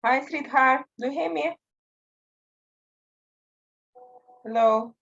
Hi, sweetheart. Do you hear me? Hello.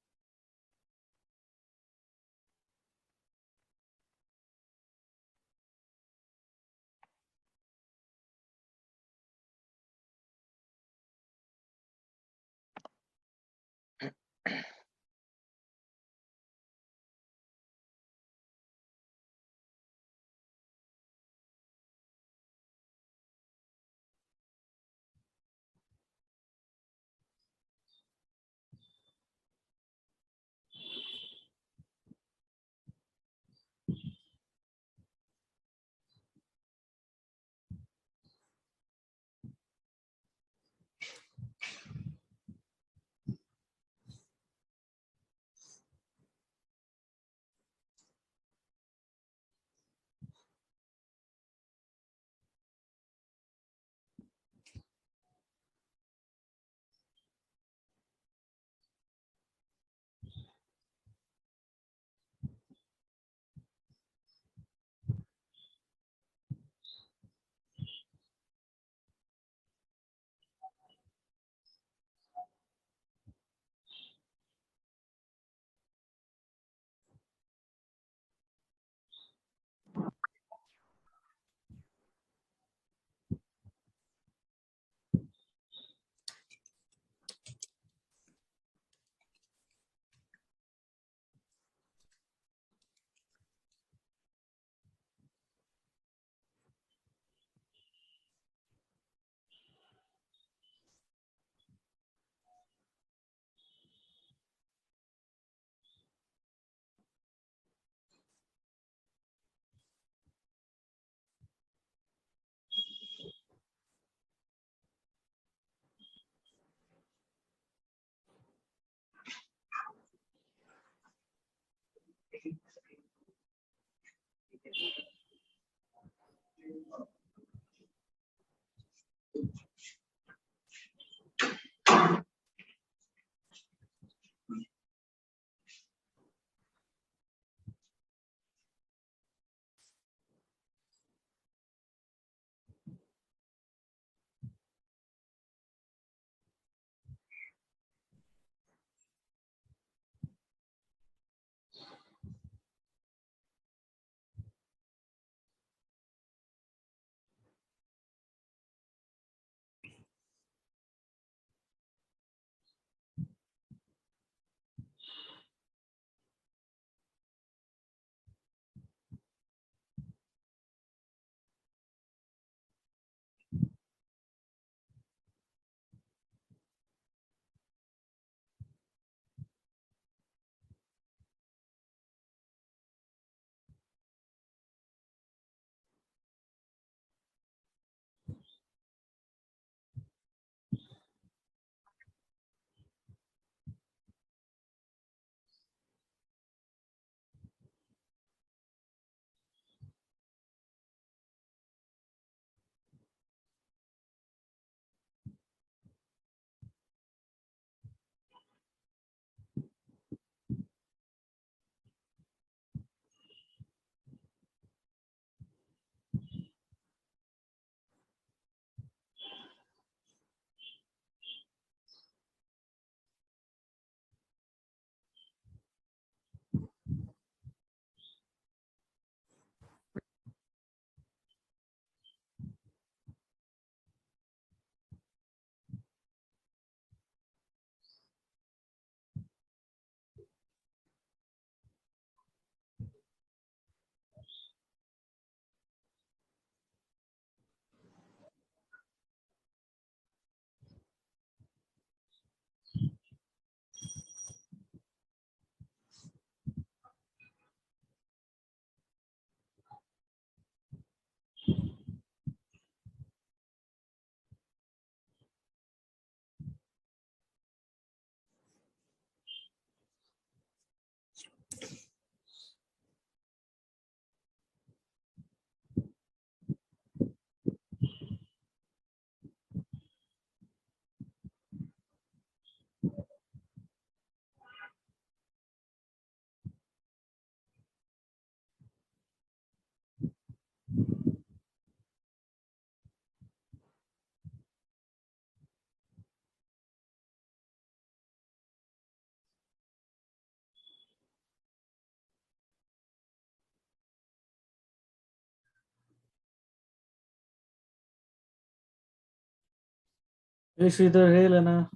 Hey Sridhar, hey Lena,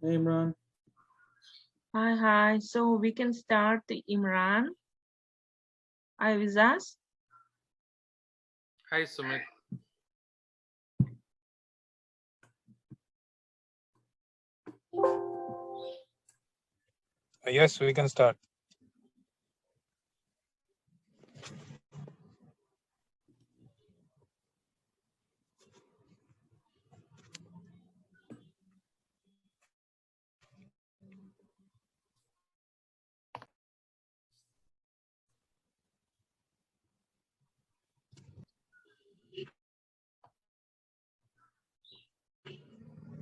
hey Imran. Hi. So we can start Imran. Are you with us? Hi, Sumit. Yes, we can start.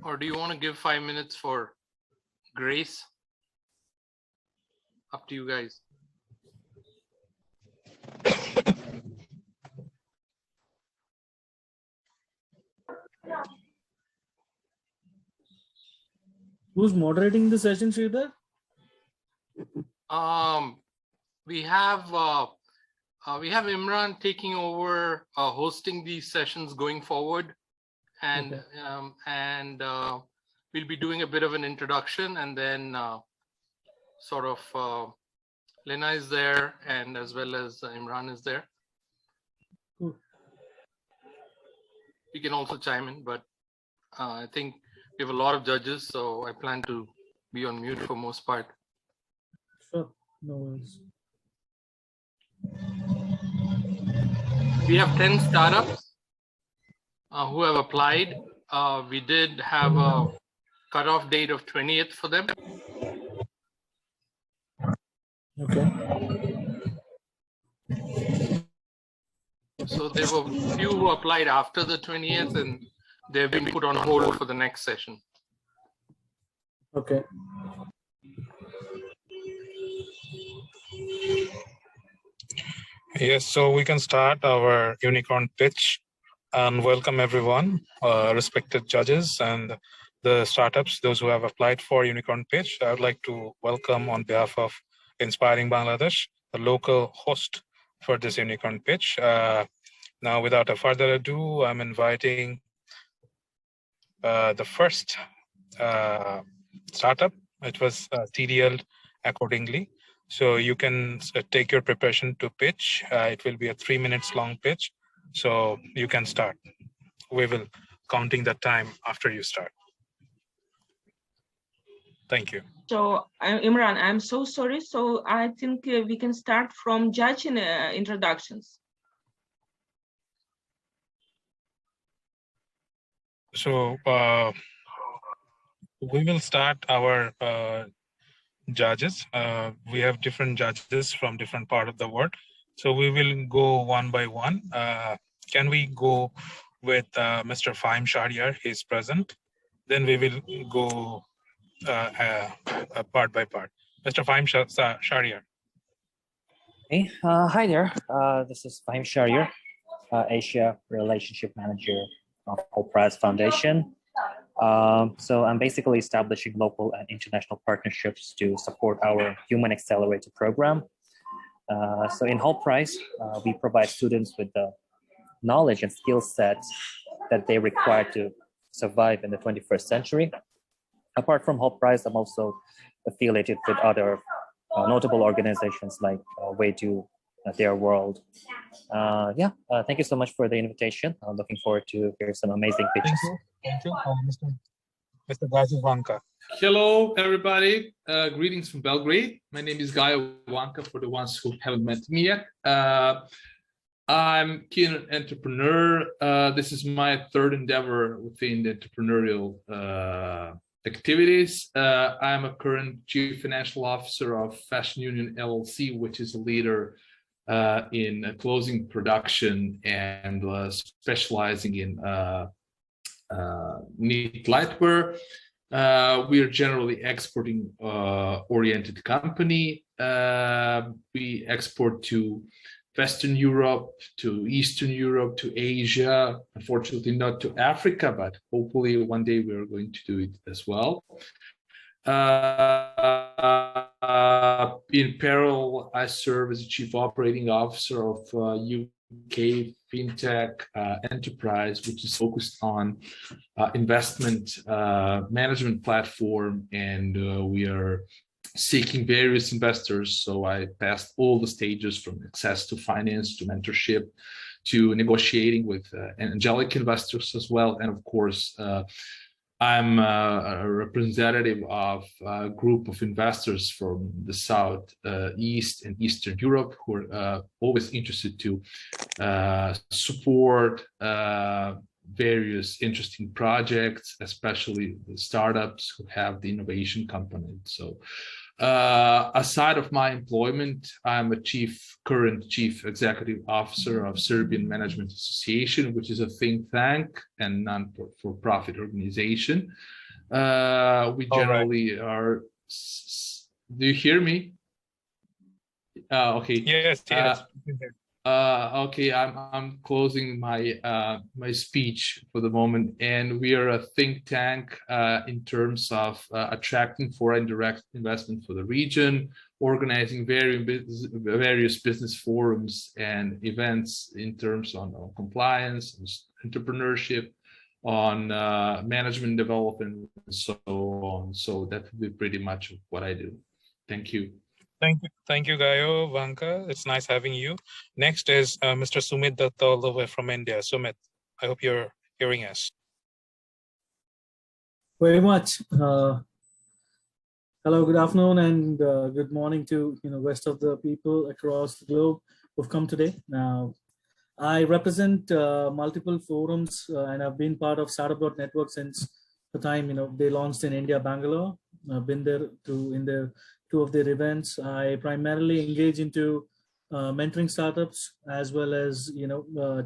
Or do you want to give 5 minutes for grace? Up to you guys. Who's moderating the session, Sridhar? We have Imran taking over hosting these sessions going forward, and Okay. We'll be doing a bit of an introduction, and then Lena is there, and as well as Imran is there. Cool. We can also chime in, but I think we have a lot of judges, so I plan to be on mute for most part. Sure, no worries. We have 10 startups who have applied. We did have a cutoff date of 20th for them. Okay. So there were few who applied after the 20th, and they've been put on hold for the next session. Okay. Yes, so we can start our unicorn pitch, and welcome everyone, respected judges and the startups, those who have applied for unicorn pitch. I would like to welcome on behalf of Inspiring Bangladesh, the local host for this unicorn pitch. Now, without a further ado, I'm inviting the first startup. It was TDL accordingly. So you can take your preparation to pitch. It will be a 3 minutes long pitch. So you can start. We will counting the time after you start. Thank you. So Imran, I'm so sorry. So I think we can start from judging introductions. So we will start our judges. We have different judges from different part of the world. So we will go one by one. Can we go with Mr. Fahim Shahriar? He's present. Then we will go part by part. Mr. Fahim Shahriar. Hey, hi there. This is Fahim Shahriar, Asia Relationship Manager of Whole Price Foundation. So I'm basically establishing local and international partnerships to support our Human Accelerator program. So in Whole Price, we provide students with the knowledge and skill sets that they require to survive in the 21st century. Apart from Whole Price, I'm also affiliated with other notable organizations like Way to Their World. Thank you so much for the invitation. I'm looking forward to hear some amazing pitches. Thank you. Mr. Gazi Vanka. Hello, everybody. Greetings from Belgrade. My name is Guy Wanka for the ones who haven't met me yet. I'm keen entrepreneur. This is my third endeavor within the entrepreneurial activities. I'm a current Chief Financial Officer of Fashion Union LLC, which is a leader in clothing production and specializing in neat lightwear. We are generally exporting oriented company. We export to Western Europe, to Eastern Europe, to Asia, unfortunately not to Africa, but hopefully one day we're going to do it as well. In parallel, I serve as a Chief Operating Officer of fintech enterprise, which is focused on investment management platform, and we are seeking various investors. So I passed all the stages from access to finance to mentorship to negotiating with angelic investors as well. And of course, I'm a representative of a group of investors from the South, East, and Eastern Europe who are always interested to support various interesting projects, especially the startups who have the innovation component. So aside of my employment, I'm a current chief executive officer of Serbian Management Association, which is a think tank and non-for-profit organization. We generally are. Do you hear me? Okay. Yes. Okay, I'm closing my my speech for the moment, and we are a think tank in terms of attracting foreign direct investment for the region, organizing various business forums and events in terms on compliance, entrepreneurship, on management development, and so on. So that would be pretty much what I do. Thank you. Thank you, Gayo, Vanka. It's nice having you. Next is Mr. Sumit Datta, all the way from India. Sumit, I hope you're hearing us. Very much. Hello, good afternoon, and good morning to rest of the people across the globe who've come today. Now, I represent multiple forums, and I've been part of Startup.network since the time they launched in India, Bangalore. I've been there in their two of their events. I primarily engage into mentoring startups as well as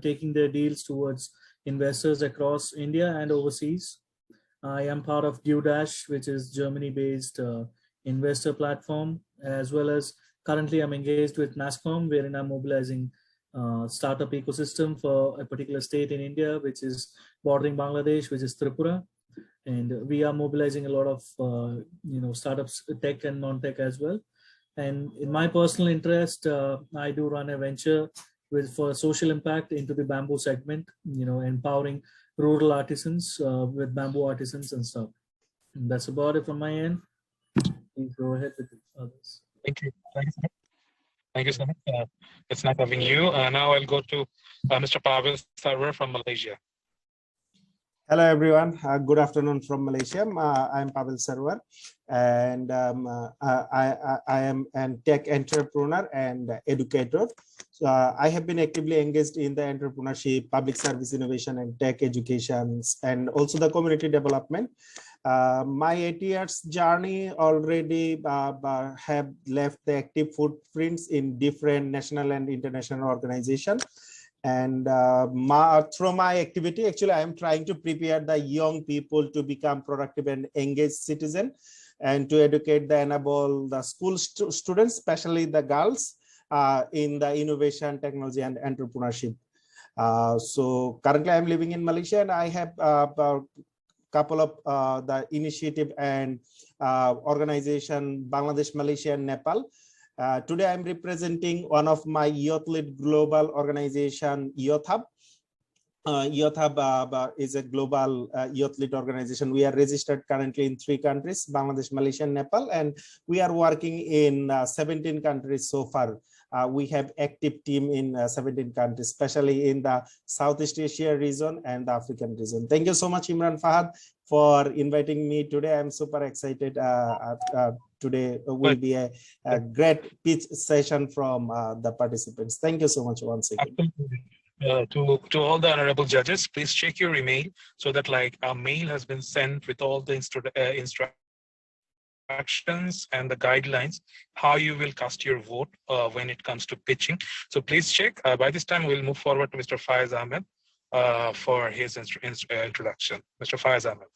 taking their deals towards investors across India and overseas. I am part of DueDash, which is Germany-based investor platform, as well as currently I'm engaged with NASCOM, wherein I'm mobilizing startup ecosystem for a particular state in India, which is bordering Bangladesh, which is Tripura. And we are mobilizing a lot of startups, tech and non-tech as well. And in my personal interest, I do run a venture for social impact into the bamboo segment, empowering rural artisans with bamboo artisans and stuff. And that's about it from my end. Please go ahead with the others. Thank you. Thank you, Sumit. It's nice having you. Now I'll go to Mr. Pavel Sarwar from Malaysia. Hello, everyone. Good afternoon from Malaysia. I'm Pavel Sarwar, and I am a tech entrepreneur and educator. So I have been actively engaged in the entrepreneurship, public service innovation, and tech education, and also the community development. My 8 years journey already have left the active footprints in different national and international organizations. And through my activity, actually, I am trying to prepare the young people to become productive and engaged citizens, and to educate and enable the school students, especially the girls, in the innovation, technology, and entrepreneurship. So currently, I'm living in Malaysia, and I have a couple of the initiative and organization, Bangladesh, Malaysia, and Nepal. Today, I'm representing one of my youth-led global organization, Youth Hub. Youth Hub is a global youth-led organization. We are registered currently in 3 countries, Bangladesh, Malaysia, and Nepal, and we are working in 17 countries so far. We have active team in 17 countries, especially in the Southeast Asia region and the African region. Thank you so much, Imran Fahad, for inviting me today. I'm super excited. Today will be a great pitch session from the participants. Thank you so much once again. To all the honorable judges, please check your email so that a mail has been sent with all the instructions and the guidelines how you will cast your vote when it comes to pitching. So please check. By this time, we'll move forward to Mr. Faiz Ahmed for his introduction. Mr. Faiz Ahmed.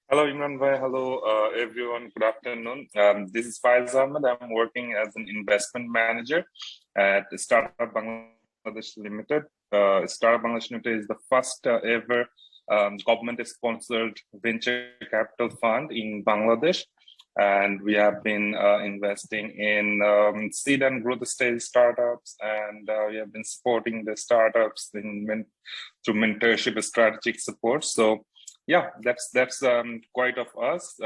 Hello, Imran Bhai. Hello, everyone. Good afternoon. This is Faiz Ahmed. I'm working as an investment manager at Startup Bangladesh Limited. Startup Bangladesh Limited is the first ever government-sponsored venture capital fund in Bangladesh. And we have been investing in seed and growth stage startups, and we have been supporting the startups through mentorship, strategic support. So yeah, that's quite of us.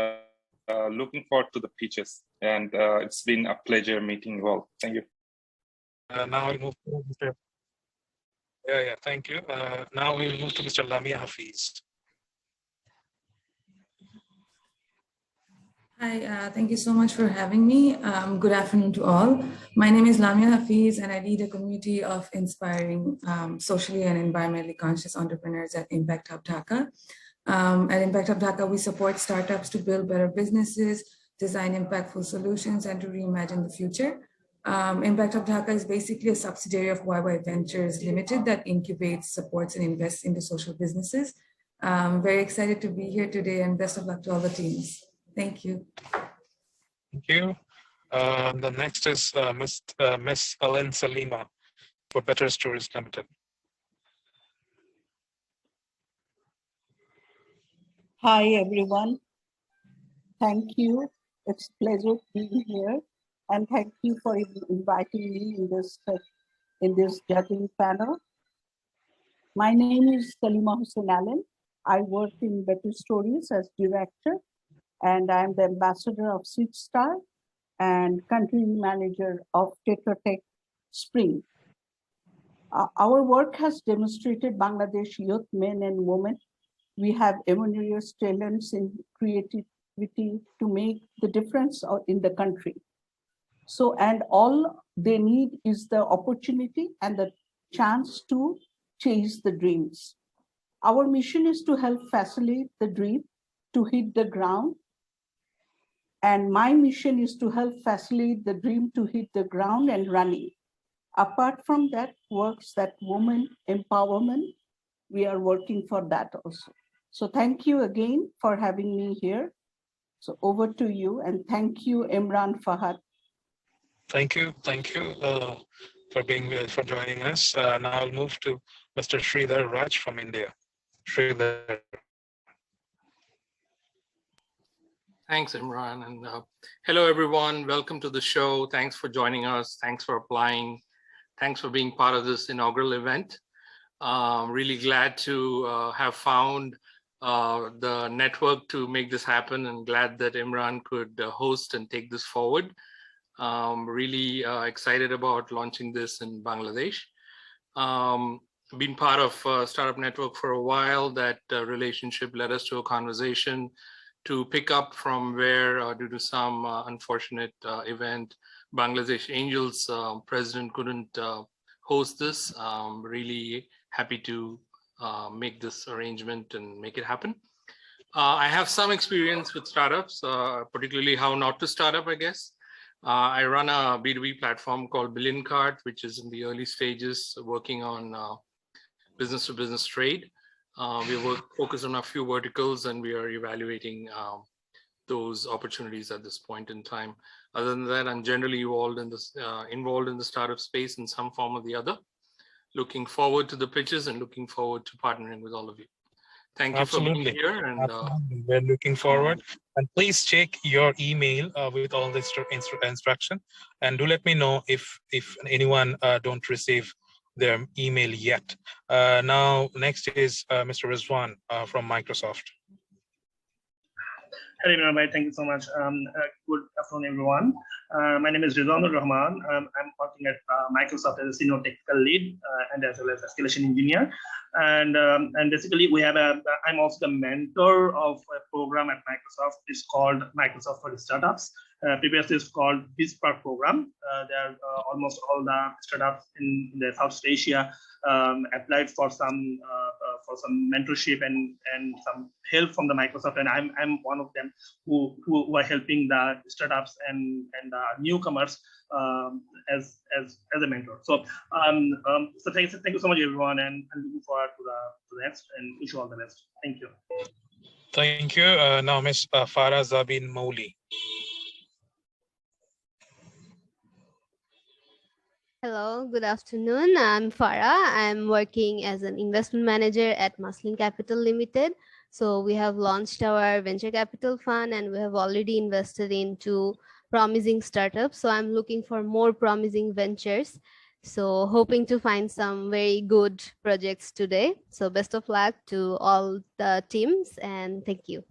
Looking forward to the pitches, and it's been a pleasure meeting you all. Thank you. Now we'll move to Mr. Yeah, thank you. Now we'll move to Mr. Lamia Hafiz. Hi, thank you so much for having me. Good afternoon to all. My name is Lamia Hafiz, and I lead a community of inspiring socially and environmentally conscious entrepreneurs at Impact Hub Dhaka. At Impact Hub Dhaka, we support startups to build better businesses, design impactful solutions, and to reimagine the future. Impact Hub Dhaka is basically a subsidiary of YY Ventures Limited that incubates, supports, and invests into social businesses. Very excited to be here today, and best of luck to all the teams. Thank you. Thank you. The next is Miss Ellen Salima for Better Stories Limited. Hi, everyone. Thank you. It's a pleasure being here. And thank you for inviting me in this judging panel. My name is Salima Hussain Allen. I work in Better Stories as director, and I'm the ambassador of Star and country manager of Tetra Tech Spring. Our work has demonstrated Bangladesh youth men and women. We have enormous talents in creativity to make the difference in the country. So, and all they need is the opportunity and the chance to chase the dreams. Our mission is to help facilitate the dream to hit the ground. And my mission is to help facilitate the dream to hit the ground and running. Apart from that, works that woman empowerment, we are working for that also. So thank you again for having me here. So over to you, and thank you, Imran Fahad. Thank you for joining us. Now I'll move to Mr. Sridhar Raj from India. Sridhar. Thanks, Imran. And hello, everyone. Welcome to the show. Thanks for joining us. Thanks for applying. Thanks for being part of this inaugural event. Really glad to have found the network to make this happen, and glad that Imran could host and take this forward. Really excited about launching this in Bangladesh. Been part of Startup Network for a while. That relationship led us to a conversation to pick up from where, due to some unfortunate event, Bangladesh Angels president couldn't host this. Really happy to make this arrangement and make it happen. I have some experience with startups, particularly how not to start up, I guess. I run a B2B platform called Billion Cart, which is in the early stages, working on business-to-business trade. We focus on a few verticals, and we are evaluating those opportunities at this point in time. Other than that, I'm generally involved in the startup space in some form or the other. Looking forward to the pitches and looking forward to partnering with all of you. Thank you for being here. And we're looking forward. And please check your email with all the instruction. And do let me know if anyone don't receive their email yet. Now, next is Mr. Rizwan from Microsoft. Hello, everybody. Thank you so much. Good afternoon, everyone. My name is Rizwan Rahman. I'm working at Microsoft as a senior technical lead and as well as escalation engineer. And basically, we have I'm also the mentor of a program at Microsoft. It's called Microsoft for Startups. Previously, it's called BizSpark program. There are almost all the startups in the South Asia applied for some mentorship and some help from the Microsoft, and I'm one of them who are helping the startups and newcomers as a mentor. So so thank you so much, everyone, and I'm looking forward to the next, and wish you all the best. Thank you. Thank you. Now, Ms. Farah Zabin Mouli. Hello, good afternoon. I'm Farah. I'm working as an investment manager at Muslin Capital Limited. So we have launched our venture capital fund and we have already invested into promising startups. So I'm looking for more promising ventures. So hoping to find some very good projects today. So best of luck to all the teams and thank you.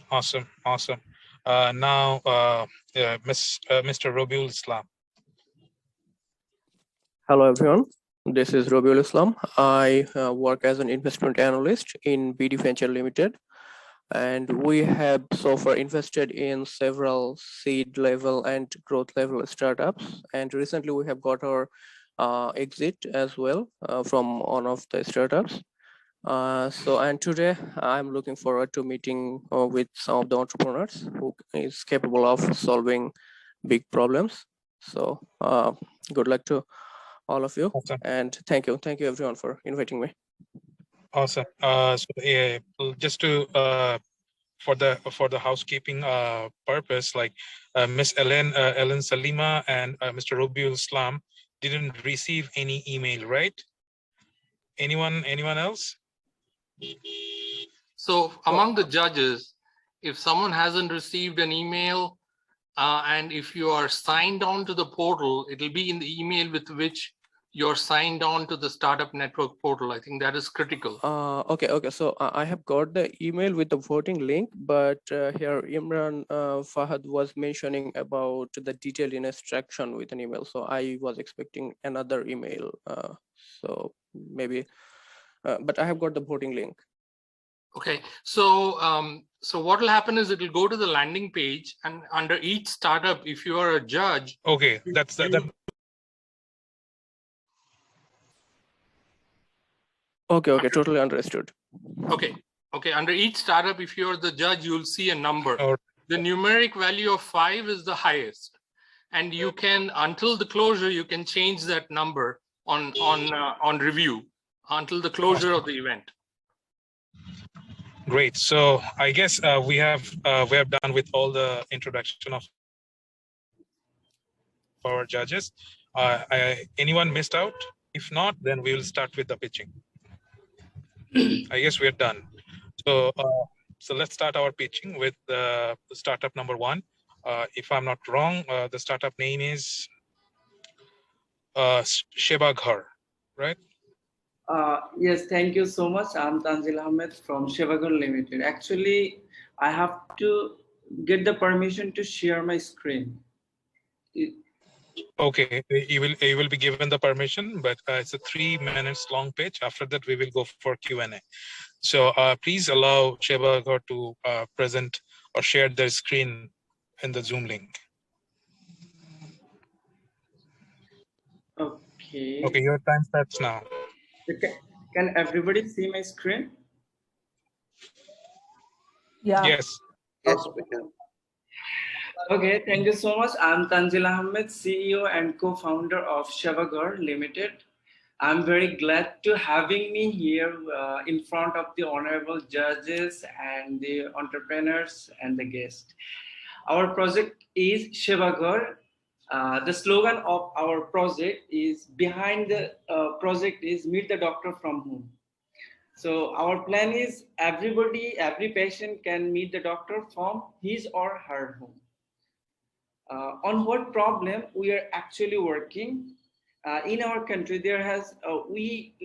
Awesome, awesome. Now, Mr. Robiul Islam. Hello, everyone. This is Robiul Islam. I work as an investment analyst in BD Venture Limited. And we have so far invested in several seed level and growth level startups. And recently we have got our exit as well from one of the startups. And today I'm looking forward to meeting with some of the entrepreneurs who is capable of solving big problems. So good luck to all of you. Awesome. And thank you everyone for inviting me. Awesome. Just to for the housekeeping purpose, like Miss Ellen Salima and Mr. Robiul Islam didn't receive any email, right? Anyone else? So among the judges, if someone hasn't received an email and if you are signed on to the portal, it'll be in the email with which you're signed on to the Startup Network portal. I think that is critical. Okay. So I have got the email with the voting link, but here Imran Fahad was mentioning about the detailed instruction with an email. So I was expecting another email. So maybe, but I have got the voting link. Okay, so so what will happen is it will go to the landing page, and under each startup, if you are a judge, okay, that's that. Okay, totally understood. Okay, under each startup, if you're the judge, you'll see a number. The numeric value of 5 is the highest, and you can, until the closure, you can change that number on review until the closure of the event. Great. So I guess we have done with all the introduction of our judges. Anyone missed out? If not, then we will start with the pitching. I guess we're done. So let's start our pitching with the startup number 1. If I'm not wrong, the startup name is Sheba Ghar, right? Yes, thank you so much. I'm Tanzil Ahmed from Sheba Ghar Limited. Actually, I have to get the permission to share my screen. Okay, you will be given the permission, but it's a 3 minutes long pitch. After that, we will go for Q&A. So please allow Sheba Ghar to present or share their screen in the Zoom link. Okay. Okay, your time starts now. Okay. Can everybody see my screen? Yeah. Yes. Yes, we can. Okay, thank you so much. I'm Tanzil Ahmed, CEO and co-founder of Sheba Ghar Limited. I'm very glad to having me here in front of the honorable judges and the entrepreneurs and the guests. Our project is Sheba Ghar. The slogan of our project is behind the project is meet the doctor from home. So our plan is every patient can meet the doctor from his or her home. On what problem we are actually working in our country, there has we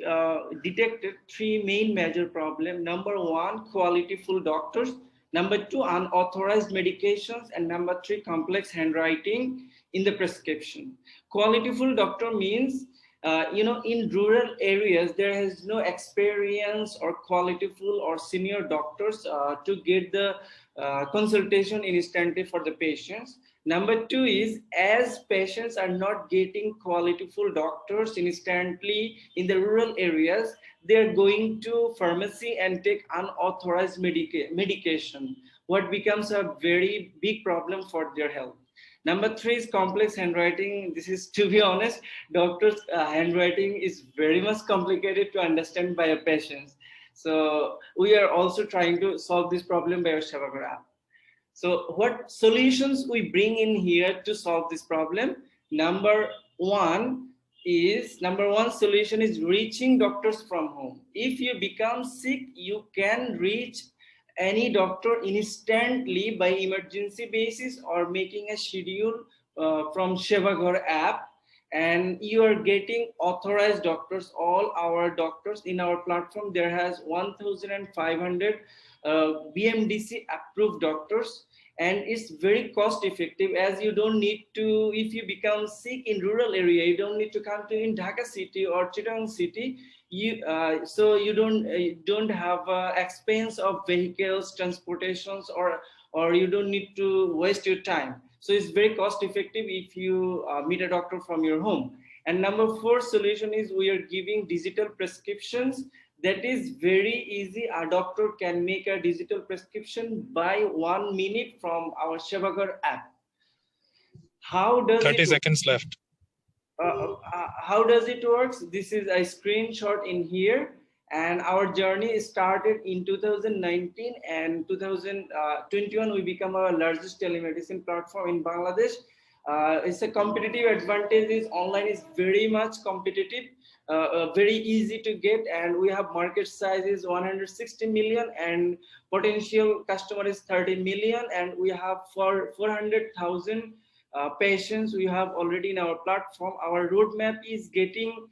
detected 3 main major problems. Number 1, quality full doctors. Number 2, unauthorized medications, and number 3, complex handwriting in the prescription. Quality full doctor means in rural areas there is no experience or quality full or senior doctors to get the consultation instantly for the patients. Number 2 is, as patients are not getting quality full doctors instantly in the rural areas, they're going to pharmacy and take unauthorized medication, what becomes a very big problem for their health. Number 3 is complex handwriting. This is, to be honest, doctors' handwriting is very much complicated to understand by a patient. So we are also trying to solve this problem by our Sheba Ghar app. So what solutions we bring in here to solve this problem? Number 1 is, number one solution is reaching doctors from home. If you become sick, you can reach any doctor instantly by emergency basis or making a schedule from Shevaghar app, and you are getting authorized doctors. All our doctors in our platform, there has 1,500 BMDC approved doctors, and it's very cost effective, as you don't need to, if you become sick in rural area, you don't need to come to in Dhaka city or Chittagong city. So you don't have expense of vehicles, transportations, or you don't need to waste your time. So it's very cost effective if you meet a doctor from your home. And number 4 solution is we are giving digital prescriptions. That is very easy. A doctor can make a digital prescription by 1 minute from our Shevaghar app. How does 30 seconds left. How does it work? This is a screenshot in here, and our journey started in 2019, and 2021 we become our largest telemedicine platform in Bangladesh. It's a competitive advantage is online is very much competitive, very easy to get, and we have market size is 160 million and potential customer is 30 million, and we have 400,000 patients we have already in our platform. Our roadmap is getting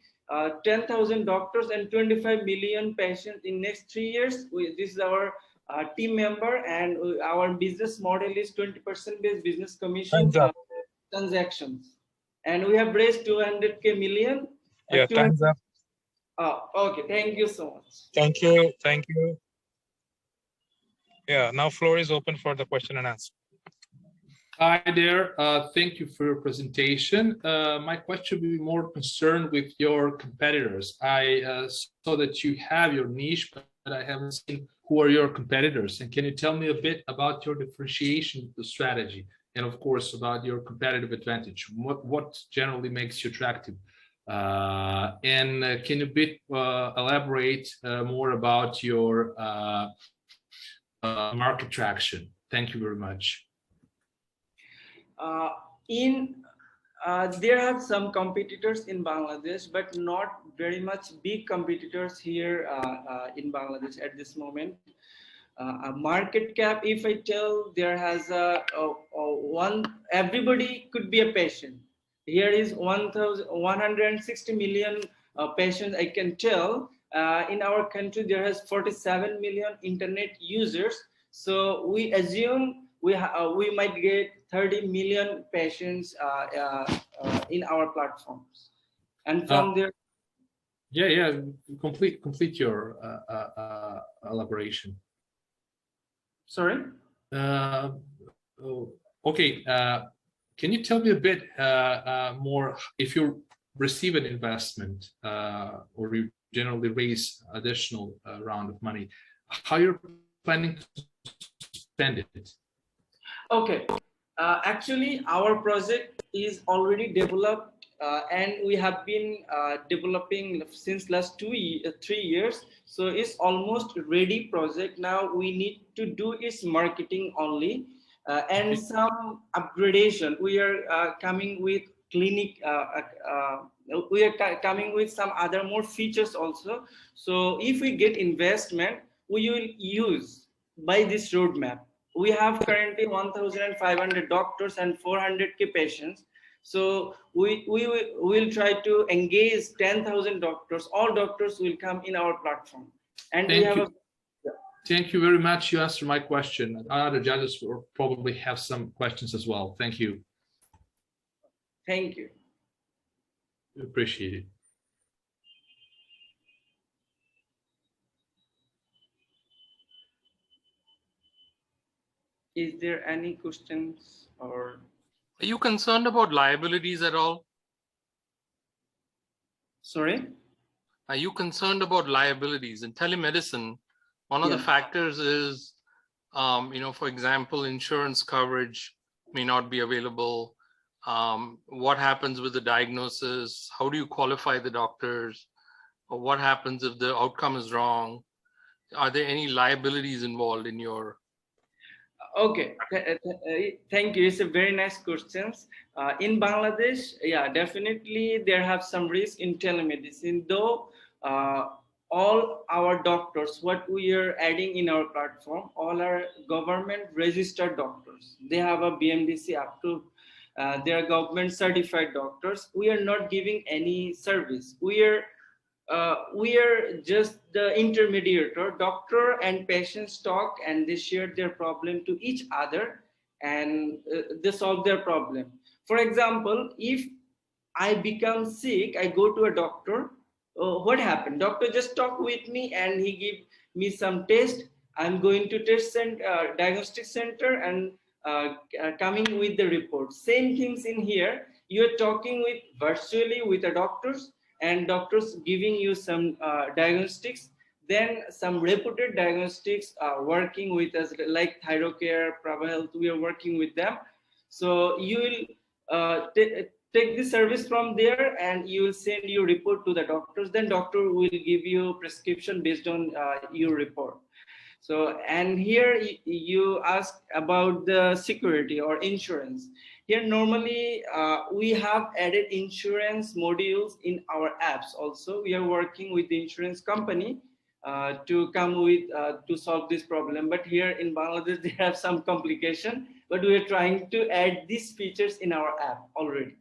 10,000 doctors and 25 million patients in next 3 years. This is our team member, and our business model is 20% based business commission transactions, and we have raised 200k million. Yeah, time's up. Okay, thank you so much. Thank you. Thank you. Yeah, now floor is open for the question and answer. Hi there. Thank you for your presentation. My question will be more concerned with your competitors. I saw that you have your niche, but I haven't seen who are your competitors. And can you tell me a bit about your differentiation, the strategy, and of course about your competitive advantage? What generally makes you attractive? And can you elaborate more about your market traction? Thank you very much. There are some competitors in Bangladesh, but not very much big competitors here in Bangladesh at this moment. A market cap, if I tell, there has everybody could be a patient. Here is 160 million patients, I can tell. In our country, there has 47 million internet users. So we assume we might get 30 million patients in our platforms, and from there. Yeah. Complete your elaboration. Sorry. Okay. Can you tell me a bit more? If you receive an investment or you generally raise additional round of money, how you're planning to spend it? Okay. Actually, our project is already developed, and we have been developing since last 3 years. So it's almost ready project. Now we need to do its marketing only and some upgradation. We are coming with clinic. We are coming with some other more features also. So if we get investment, we will use by this roadmap. We have currently 1,500 doctors and 400k patients. So we will try to engage 10,000 doctors. All doctors will come in our platform. And Thank you very much. You answered my question. Other judges will probably have some questions as well. Thank you. Thank you. Appreciate it. Is there any questions or? Are you concerned about liabilities at all? Sorry? Are you concerned about liabilities? In telemedicine, one of the factors is, for example, insurance coverage may not be available. What happens with the diagnosis? How do you qualify the doctors? Or what happens if the outcome is wrong? Are there any liabilities involved in your? Okay, thank you. It's a very nice questions. In Bangladesh, yeah, definitely there have some risk in telemedicine, though all our doctors, what we are adding in our platform, all are government registered doctors. They have a BMDC up to they are government certified doctors. We are not giving any service. We are just the intermediator. Doctor and patients talk and they share their problem to each other, and they solve their problem. For example, if I become sick, I go to a doctor. What happened? Doctor just talk with me and he give me some test. I'm going to diagnostic center and coming with the report. Same things in here. You're talking with virtually with the doctors, and doctors giving you some diagnostics. Then some reputed diagnostics working with us, like ThyroCare, Prava Health. We are working with them. So you will take the service from there, and you will send your report to the doctors. Then doctor will give you prescription based on your report. So, and here you ask about the security or insurance. Here normally we have added insurance modules in our apps. Also, we are working with the insurance company to come with to solve this problem. But here in Bangladesh they have some complication, but we are trying to add these features in our app already.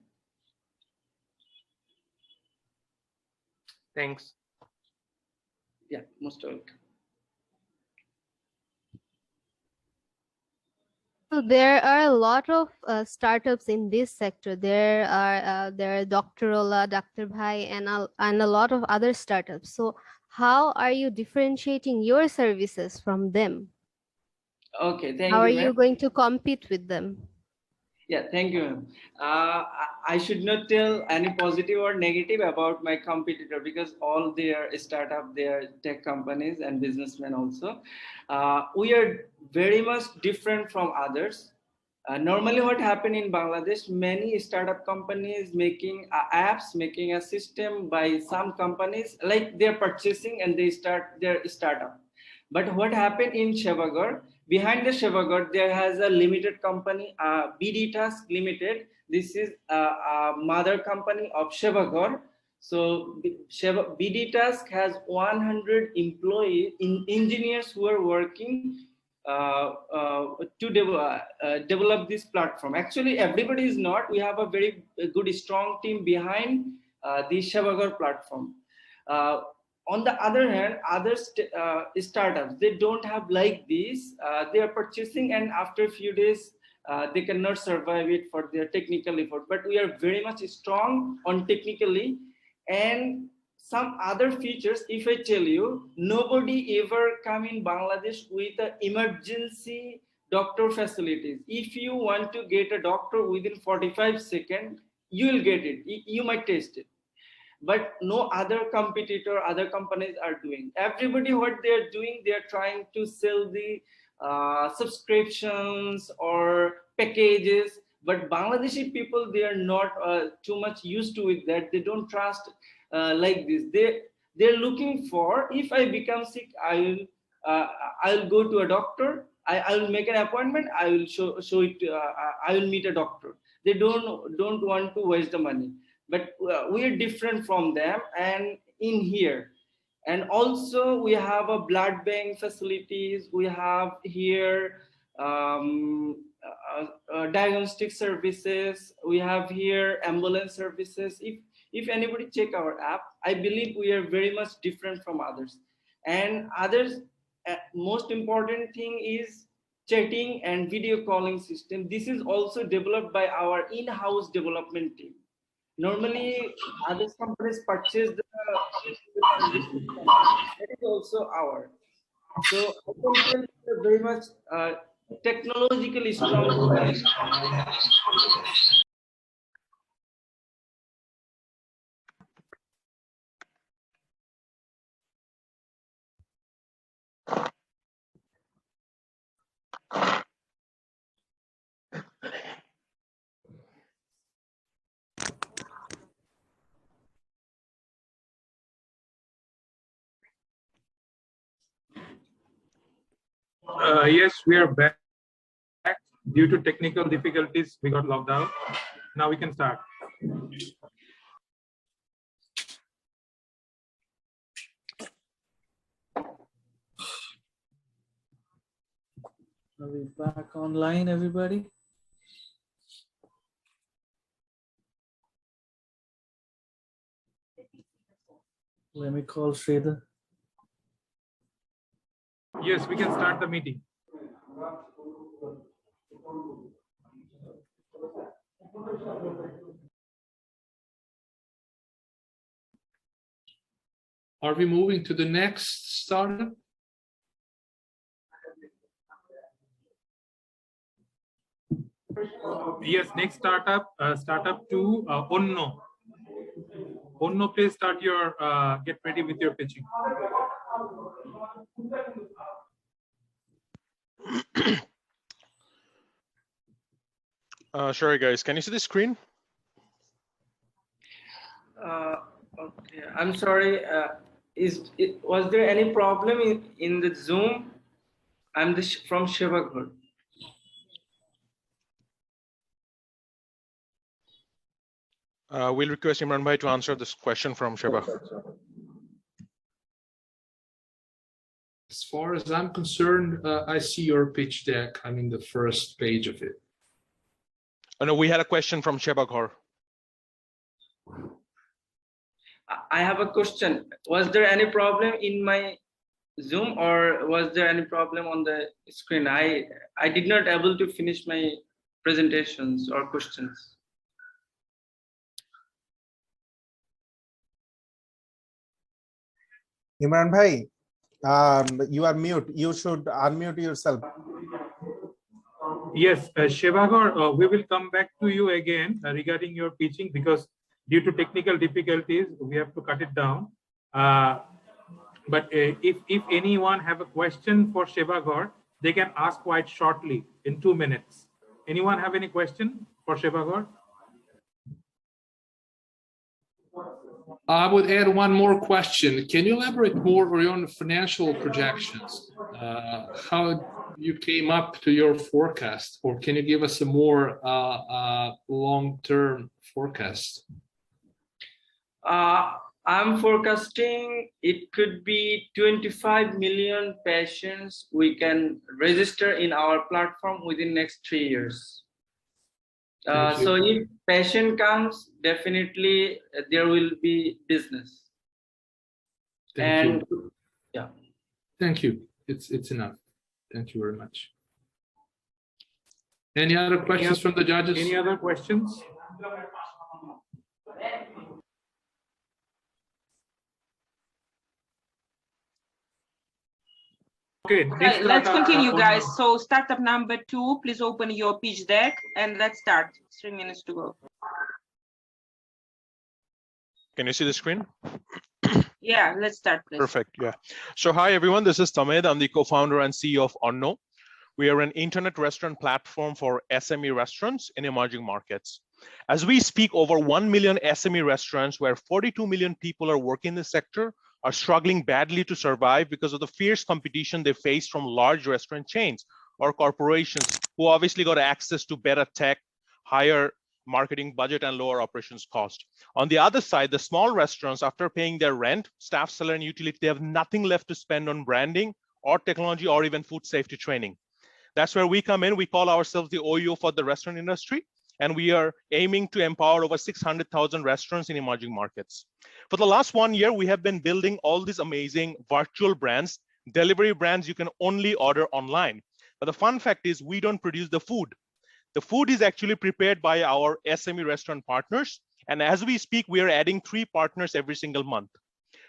Thanks. Yeah, most welcome. So there are a lot of startups in this sector. There are Doctorola, Dr. Bhai, and a lot of other startups. So how are you differentiating your services from them? Okay, thank How you, are ma'am. you going to compete with them? Yeah, thank you, ma'am. I should not tell any positive or negative about my competitor, because all their startup, their tech companies and businessmen also. We are very much different from others. Normally what happened in Bangladesh, many startup companies making apps, making a system by some companies, like they're purchasing and they start their startup. But what happened in Shevagar, behind the Shevagar, there has a limited company, BD Task Limited. This is a mother company of Shevagar. So BD Task has 100 employees, engineers who are working to develop this platform. Actually, everybody is not. We have a very good, strong team behind the Shevagar platform. On the other hand, other startups, they don't have like this. They are purchasing, and after a few days, they cannot survive it for their technical effort. But we are very much strong on technically, and some other features. If I tell you, nobody ever come in Bangladesh with an emergency doctor facilities. If you want to get a doctor within 45 seconds, you will get it. You might test it. But no other competitor, other companies are doing. Everybody, what they are doing, they are trying to sell the subscriptions or packages. But Bangladeshi people, they are not too much used to it, that they don't trust like this. They're looking for, if I become sick, I'll go to a doctor. I will make an appointment. I will show it. I will meet a doctor. They don't want to waste the money. But we are different from them, and in here. And also we have a blood bank facilities. We have here diagnostic services. We have here ambulance services. If anybody check our app, I believe we are very much different from others. And others, most important thing is chatting and video calling system. This is also developed by our in-house development team. Normally, other companies purchase the that is also our. So I can tell you very much technologically strong. Yes, we are back. due to technical difficulties, we got logged out. Now we can start. Are we back online, everybody? Let me call Sridhar. Yes, we can start the meeting. Are we moving to the next startup? Yes, next startup, startup 2, Onno. Onno, please start your, get ready with your pitching. Sure, guys. Can you see the screen? Okay, I'm sorry. Was there any problem in the Zoom? I'm from Shivagur. We'll request Imran Bhai to answer this question from Sheba. As far as I'm concerned, I see your pitch deck. I'm in the first page of it. Oh, no, we had a question from Sheba Ghor. I have a question. Was there any problem in my Zoom, or was there any problem on the screen? I did not able to finish my presentations or questions. Imran Bhai, you are mute. You should unmute yourself. Yes, Shebagor, we will come back to you again regarding your pitching, because due to technical difficulties, we have to cut it down. But if anyone have a question for Shebagor, they can ask quite shortly in 2 minutes. Anyone have any question for Shebagor? I would add one more question. Can you elaborate more on your financial projections? How you came up to your forecast, or can you give us a more long-term forecast? I'm forecasting it could be 25 million patients we can register in our platform within next 3 years. So if patient comes, definitely there will be business. Thank you. Yeah. Thank you. It's enough. Thank you very much. Any other questions from the judges? Any other questions? Okay, let's continue, guys. So startup number 2, please open your pitch deck and let's start. 3 minutes to go. Can you see the screen? Yeah, let's start, please. Perfect. Yeah. So hi, everyone. This is Tamed. I'm the co-founder and CEO of Onno. We are an internet restaurant platform for SME restaurants in emerging markets. As we speak, over 1 million SME restaurants, where 42 million people are working in the sector, are struggling badly to survive because of the fierce competition they face from large restaurant chains or corporations who obviously got access to better tech, higher marketing budget, and lower operations cost. On the other side, the small restaurants, after paying their rent, staff salary, and utility, they have nothing left to spend on branding or technology or even food safety training. That's where we come in. We call ourselves the OEO for the restaurant industry, and we are aiming to empower over 600,000 restaurants in emerging markets. For the last 1 year, we have been building all these amazing virtual brands, delivery brands you can only order online. But the fun fact is we don't produce the food. The food is actually prepared by our SME restaurant partners. And as we speak, we are adding 3 partners every single month.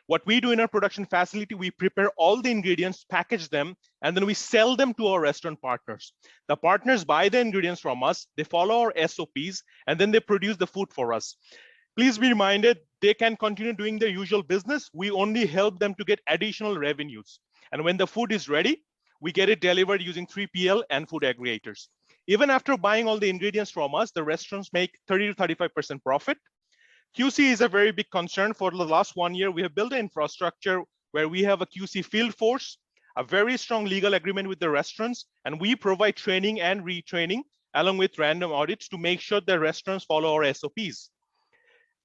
What we do in our production facility, we prepare all the ingredients, package them, and then we sell them to our restaurant partners. The partners buy the ingredients from us, they follow our SOPs, and then they produce the food for us. Please be reminded, they can continue doing their usual business. We only help them to get additional revenues. And when the food is ready, we get it delivered using 3PL and food aggregators. Even after buying all the ingredients from us, the restaurants make 30 to 35% profit. QC is a very big concern. For the last 1 year, we have built an infrastructure where we have a QC field force, a very strong legal agreement with the restaurants, and we provide training and retraining along with random audits to make sure the restaurants follow our SOPs.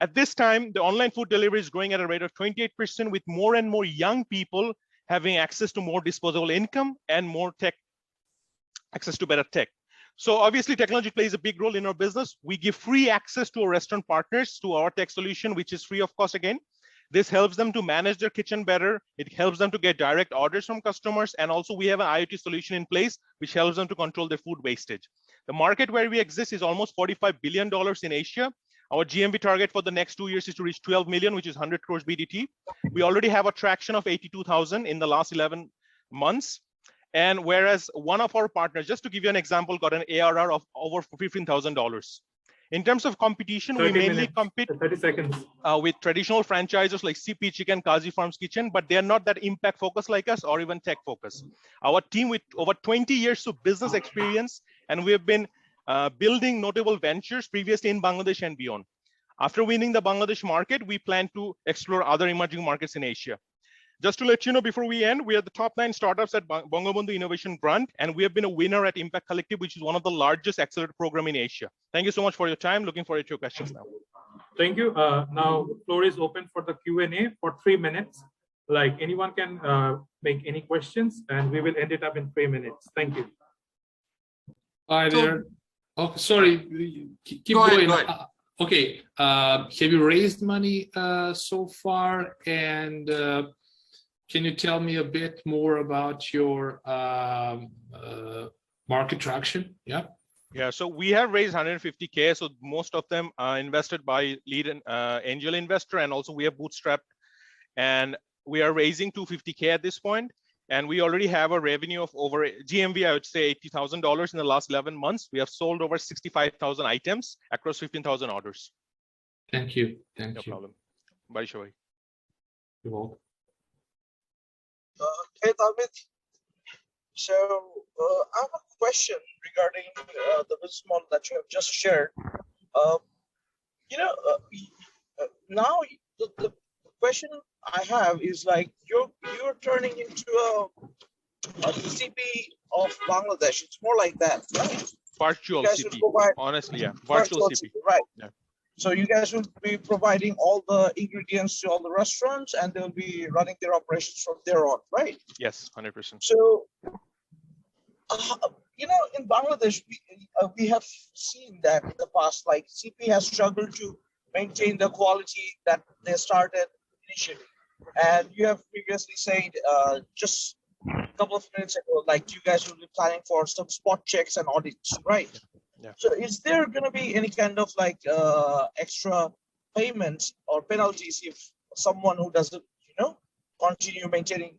At this time, the online food delivery is growing at a rate of 28%, with more and more young people having access to more disposable income and more access to better tech. So obviously technology plays a big role in our business. We give free access to our restaurant partners to our tech solution, which is free of cost again. This helps them to manage their kitchen better. It helps them to get direct orders from customers. And also we have an IoT solution in place, which helps them to control their food wastage. The market where we exist is almost $45 billion in Asia. Our GMV target for the next 2 years is to reach 12 million, which is 100 crores BDT. We already have a traction of 82,000 in the last 11 months. And whereas one of our partners, just to give you an example, got an ARR of over $15,000. In terms of competition, we mainly compete 30 seconds. With traditional franchisors like CP Chicken, Kazi Farms Kitchen, but they're not that impact focused like us or even tech focused. Our team with over 20 years of business experience, and we have been building notable ventures previously in Bangladesh and beyond. After winning the Bangladesh market, we plan to explore other emerging markets in Asia. Just to let you know before we end, we are the top 9 startups at Bangabandhu Innovation Grant, and we have been a winner at Impact Collective, which is one of the largest accelerator program in Asia. Thank you so much for your time. Looking forward to your questions now. Thank you. Now the floor is open for the Q&A for 3 minutes. Like anyone can make any questions, and we will end it up in 3 minutes. Thank you. Hi there. Oh, sorry. Keep going. Go ahead. Okay. Have you raised money so far? And can you tell me a bit more about your market traction? Yeah. Yeah, so we have raised 150K. So most of them are invested by lead and angel investor, and also we have bootstrapped, and we are raising 250K at this point. And we already have a revenue of over GMV, I would say $80,000 in the last 11 months. We have sold over 65,000 items across 15,000 orders. Thank you. Thank you. No problem. Bye, Shoaib. You're welcome. Hey, David. So I have a question regarding the business model that you have just shared. Now the question I have is like you're turning into a CP of Bangladesh. It's more like that, right? Virtual CP. Honestly, yeah. Virtual CP. Right. Yeah. So you guys will be providing all the ingredients to all the restaurants, and they'll be running their operations from there on, right? Yes, 100%. So, in Bangladesh, we have seen that in the past, like CP has struggled to maintain the quality that they started initially. And you have previously said just a couple of minutes ago, like you guys will be planning for some spot checks and audits, right? Yeah. So is there going to be any kind of like extra payments or penalties if someone who doesn't, continue maintaining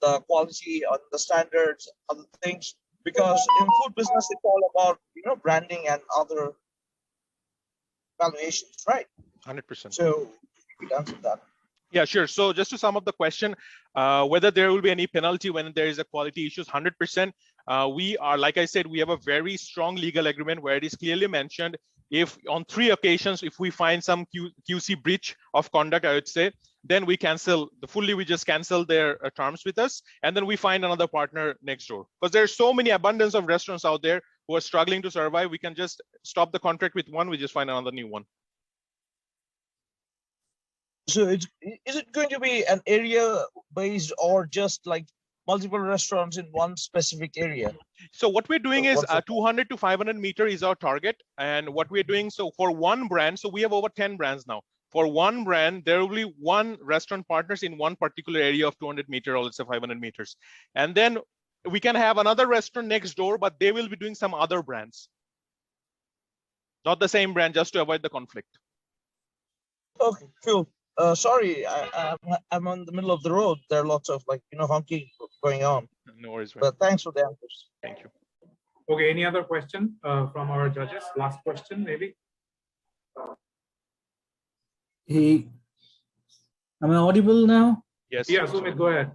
the quality and the standards, other things? Because in food business, it's all about, branding and other valuations, right? 100%. So you could answer that. Yeah, sure. So just to sum up the question, whether there will be any penalty when there is a quality issues, 100%. We are, like I said, we have a very strong legal agreement where it is clearly mentioned if on 3 occasions, if we find some QC breach of conduct, I would say, then we cancel we just cancel their terms with us. And then we find another partner next door. Because there's so many abundance of restaurants out there who are struggling to survive. We can just stop the contract with one. We just find another new one. So is it going to be an area based or just like multiple restaurants in one specific area? So what we're doing is 200 to 500 meter is our target. And what we're doing, so for one brand, so we have over 10 brands now. For one brand, there will be one restaurant partners in one particular area of 200 meter or let's say 500 meters. And then we can have another restaurant next door, but they will be doing some other brands. Not the same brand, just to avoid the conflict. Okay, cool. Sorry, I'm on the middle of the road. There are lots of honking going on. No worries. But thanks for the answers. Thank you. Okay, any other question from our judges? Last question, maybe. Hey, am I audible now? Yes. Yeah, Sumit, go ahead.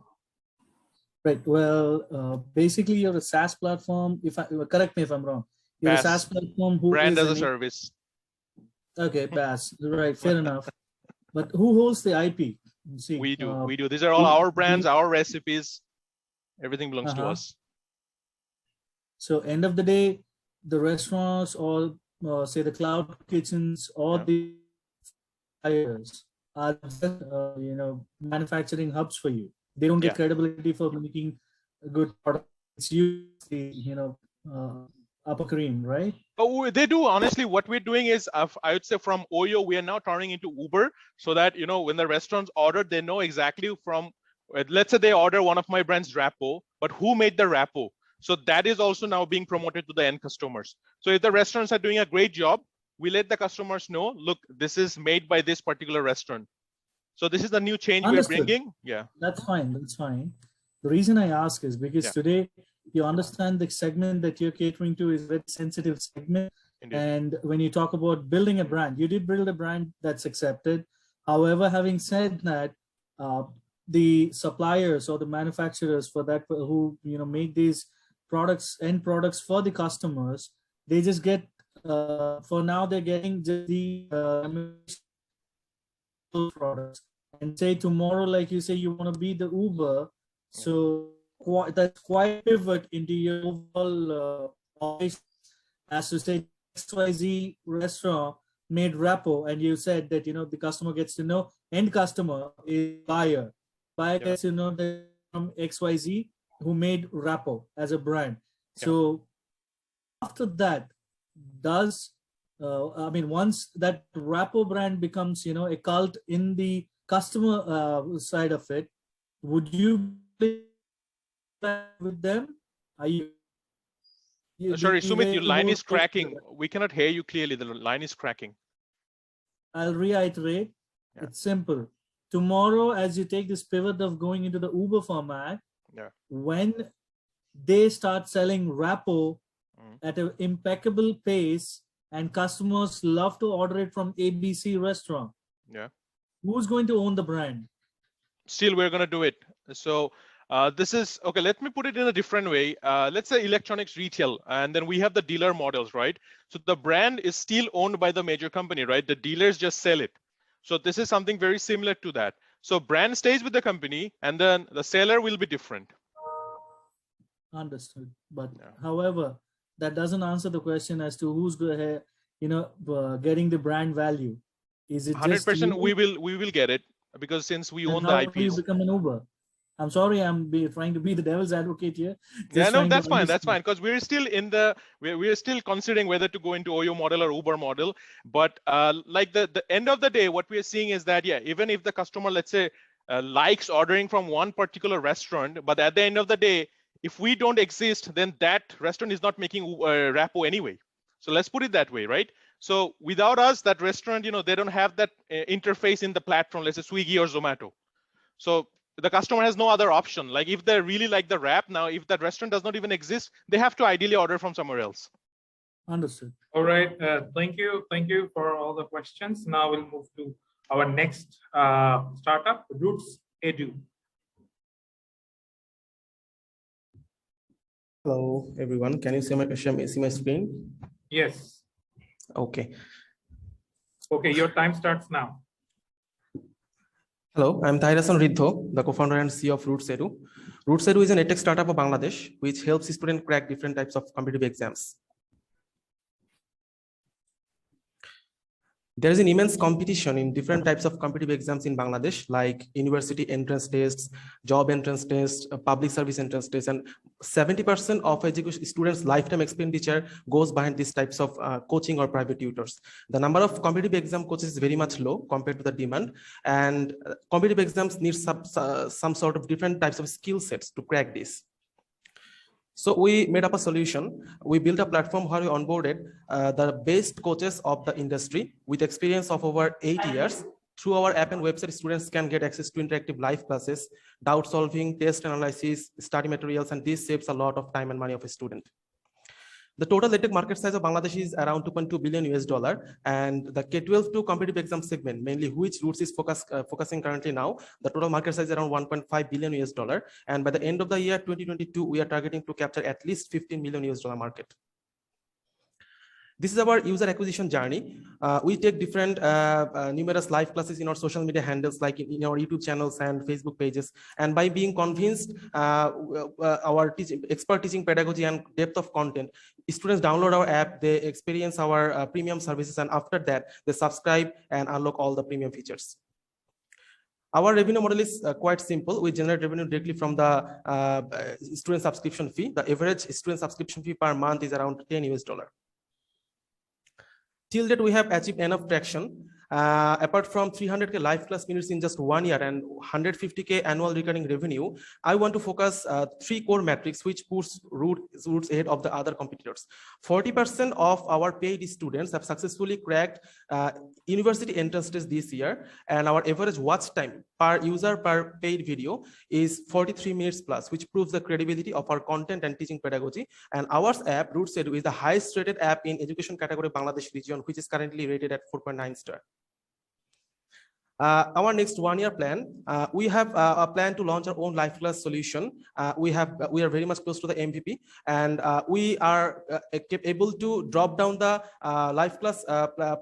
Right. Well, basically, you're a SaaS platform. Correct me if I'm wrong. You're a SaaS platform who brand is as a service. Okay, BaaS. Right. Fair enough. But who holds the IP? See, we do. These are all our brands, our recipes. Everything belongs to us. So end of the day, the restaurants or say the cloud kitchens or the suppliers are just manufacturing hubs for you. They don't get credibility for making a good product. It's usually upper cream, right? Oh, they do. Honestly, what we're doing is, I would say from Oyo, we are now turning into Uber, so that when the restaurants order, they know exactly from. Let's say they order one of my brand's wrappo, but who made the wrappo? So that is also now being promoted to the end customers. So if the restaurants are doing a great job, we let the customers know, look, this is made by this particular restaurant. So this is the new change we're bringing. Yeah, that's fine. That's fine. The reason I ask is because today you understand the segment that you're catering to is a very sensitive segment. Indeed. And when you talk about building a brand, you did build a brand that's accepted. However, having said that, the suppliers or the manufacturers for that who make these products, end products for the customers, they just get for now they're getting just the products, and say tomorrow, like you say, you want to be the Uber, so that's quite pivot into your overall as to say XYZ restaurant made wrappo, and you said that the customer gets to know, end customer is buyer gets to know that from XYZ who made wrappo as a brand. So after that, does once that wrappo brand becomes a cult in the customer side of it, would you play with them? Are you sorry, Sumit, your line is cracking. We cannot hear you clearly. The line is cracking. I'll reiterate. It's simple. Tomorrow, as you take this pivot of going into the Uber format, when they start selling wrappo at an impeccable pace and customers love to order it from ABC restaurant, who's going to own the brand? Still, we're going to do it. So this is okay. Let me put it in a different way. Let's say electronics retail, and then we have the dealer models, right? So the brand is still owned by the major company, right? The dealers just sell it. So this is something very similar to that. So brand stays with the company, and then the seller will be different. Understood. But however, that doesn't answer the question as to who's getting the brand value. Is it 100%? We will get it, because since we own the IPs. How do you become an Uber? I'm sorry, I'm trying to be the devil's advocate here. No, that's fine. That's fine, because we're still in the we're still considering whether to go into Oyo model or Uber model. But like the end of the day, what we are seeing is that even if the customer, let's say, likes ordering from one particular restaurant, but at the end of the day, if we don't exist, then that restaurant is not making wrappo anyway. So let's put it that way, right? So without us, that restaurant, they don't have that interface in the platform, let's say Swiggy or Zomato. So the customer has no other option. Like if they really like the wrap, now if that restaurant does not even exist, they have to ideally order from somewhere else. Understood. All right. Thank you for all the questions. Now we'll move to our next startup, Roots Edu. Hello, everyone. Can you see my screen? Yes. Okay. Okay, your time starts now. Hello, I'm Tairasan Riddho, the co-founder and CEO of Roots Edu. Roots Edu is an edtech startup of Bangladesh, which helps students crack different types of competitive exams. There is an immense competition in different types of competitive exams in Bangladesh, like university entrance tests, job entrance tests, public service entrance tests, and 70% of education students' lifetime expenditure goes behind these types of coaching or private tutors. The number of competitive exam coaches is very much low compared to the demand, and competitive exams need some sort of different types of skill sets to crack this. So we made up a solution. We built a platform where we onboarded the best coaches of the industry with experience of over 8 years. Through our app and website, students can get access to interactive live classes, doubt solving, test analysis, study materials, and this saves a lot of time and money of a student. The total edtech market size of Bangladesh is around $2.2 billion, and the K-12 to competitive exam segment, mainly which Roots is focusing currently now, the total market size is around $1.5 billion, and by the end of the year 2022, we are targeting to capture at least $15 million market. This is our user acquisition journey. We take different numerous live classes in our social media handles, like in our YouTube channels and Facebook pages. And by being convinced our expert teaching pedagogy and depth of content, students download our app, they experience our premium services, and after that, they subscribe and unlock all the premium features. Our revenue model is quite simple. We generate revenue directly from the student subscription fee. The average student subscription fee per month is around $10 US. Till that, we have achieved enough traction. Apart from 300K live class minutes in just 1 year and 150K annual recurring revenue, I want to focus 3 core metrics which puts roots ahead of the other competitors. 40% of our paid students have successfully cracked university entrance test this year, and our average watch time per user per paid video is 43 minutes plus, which proves the credibility of our content and teaching pedagogy. And our app, RootsEdu, is the highest rated app in education category Bangladesh region, which is currently rated at 4.9 star. Our next 1 year plan, we have a plan to launch our own live class solution. We are very much close to the MVP, and we are able to drop down the live class